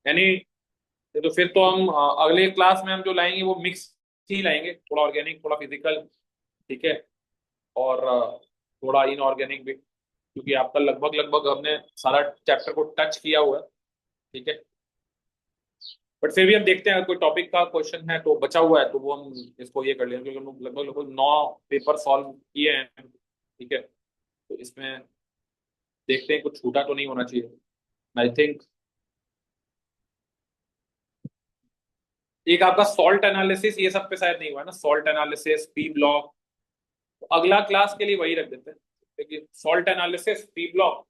Speaker 1: any. तो फिर तो हम अगले क्लास में हम जो लाएंगे वो मिक्स ही लाएंगे, थोड़ा ऑर्गेनिक थोड़ा फिजिकल। ठीक है, और थोड़ा इनऑर्गेनिक भी, क्योंकि आपका लगभग लगभग हमने सारा चैप्टर को टच किया हुआ है। ठीक है, बट फिर भी हम देखते हैं, कोई टॉपिक का क्वेश्चन है तो बचा हुआ है तो वो हम इसको ये कर लेंगे, क्योंकि हम लोग लगभग लगभग 9 पेपर सॉल्व किए हैं। ठीक है, तो इसमें देखते हैं कुछ छूटा तो नहीं होना चाहिए। आई थिंक एक आपका सॉल्ट एनालिसिस ये सब पे शायद नहीं हुआ है ना, सॉल्ट एनालिसिस, पी ब्लॉक, तो अगला क्लास के लिए वही रख देते हैं। देखिए, salt analysis, P block,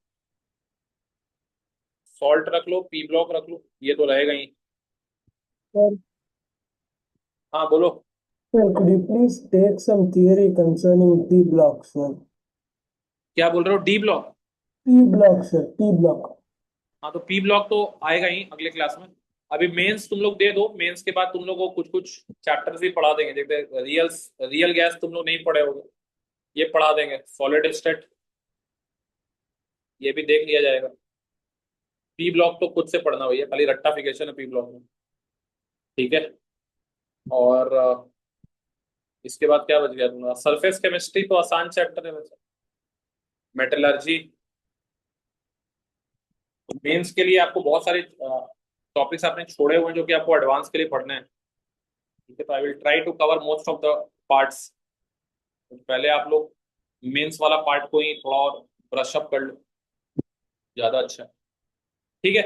Speaker 1: salt रख लो, पी ब्लॉक रख लो, ये तो रहेगा ही।
Speaker 6: Sir,
Speaker 1: हाँ बोलो।
Speaker 6: sir, could you please take some theory concerning P block, sir?
Speaker 1: क्या बोल रहे हो? D block?
Speaker 6: P block, sir. P block.
Speaker 1: हाँ, तो पी ब्लॉक तो आएगा ही अगले क्लास में। अभी मेंस तुम लोग दे दो, मेंस के बाद तुम लोग को कुछ कुछ चैप्टर्स भी पढ़ा देंगे। देखते, रियल गैस तुम लोग नहीं पढ़े होगे, ये पढ़ा देंगे। सॉलिड स्टेट ये भी देख लिया जाएगा। पी ब्लॉक तो खुद से पढ़ना भैया, खाली रट्टाफिकेशन है पी ब्लॉक में। ठीक है, और इसके बाद क्या बच गया तुम्हारा? सरफेस केमिस्ट्री तो आसान चैप्टर है वैसे। मेटलर्जी, मेंस के लिए आपको बहुत सारे टॉपिक्स आपने छोड़े हुए हैं जो कि आपको एडवांस के लिए पढ़ने हैं। ठीक है, तो I will try to cover most of the parts. पहले आप लोग मेंस वाला पार्ट को ही थोड़ा और ब्रश अप कर लो, ज्यादा अच्छा है।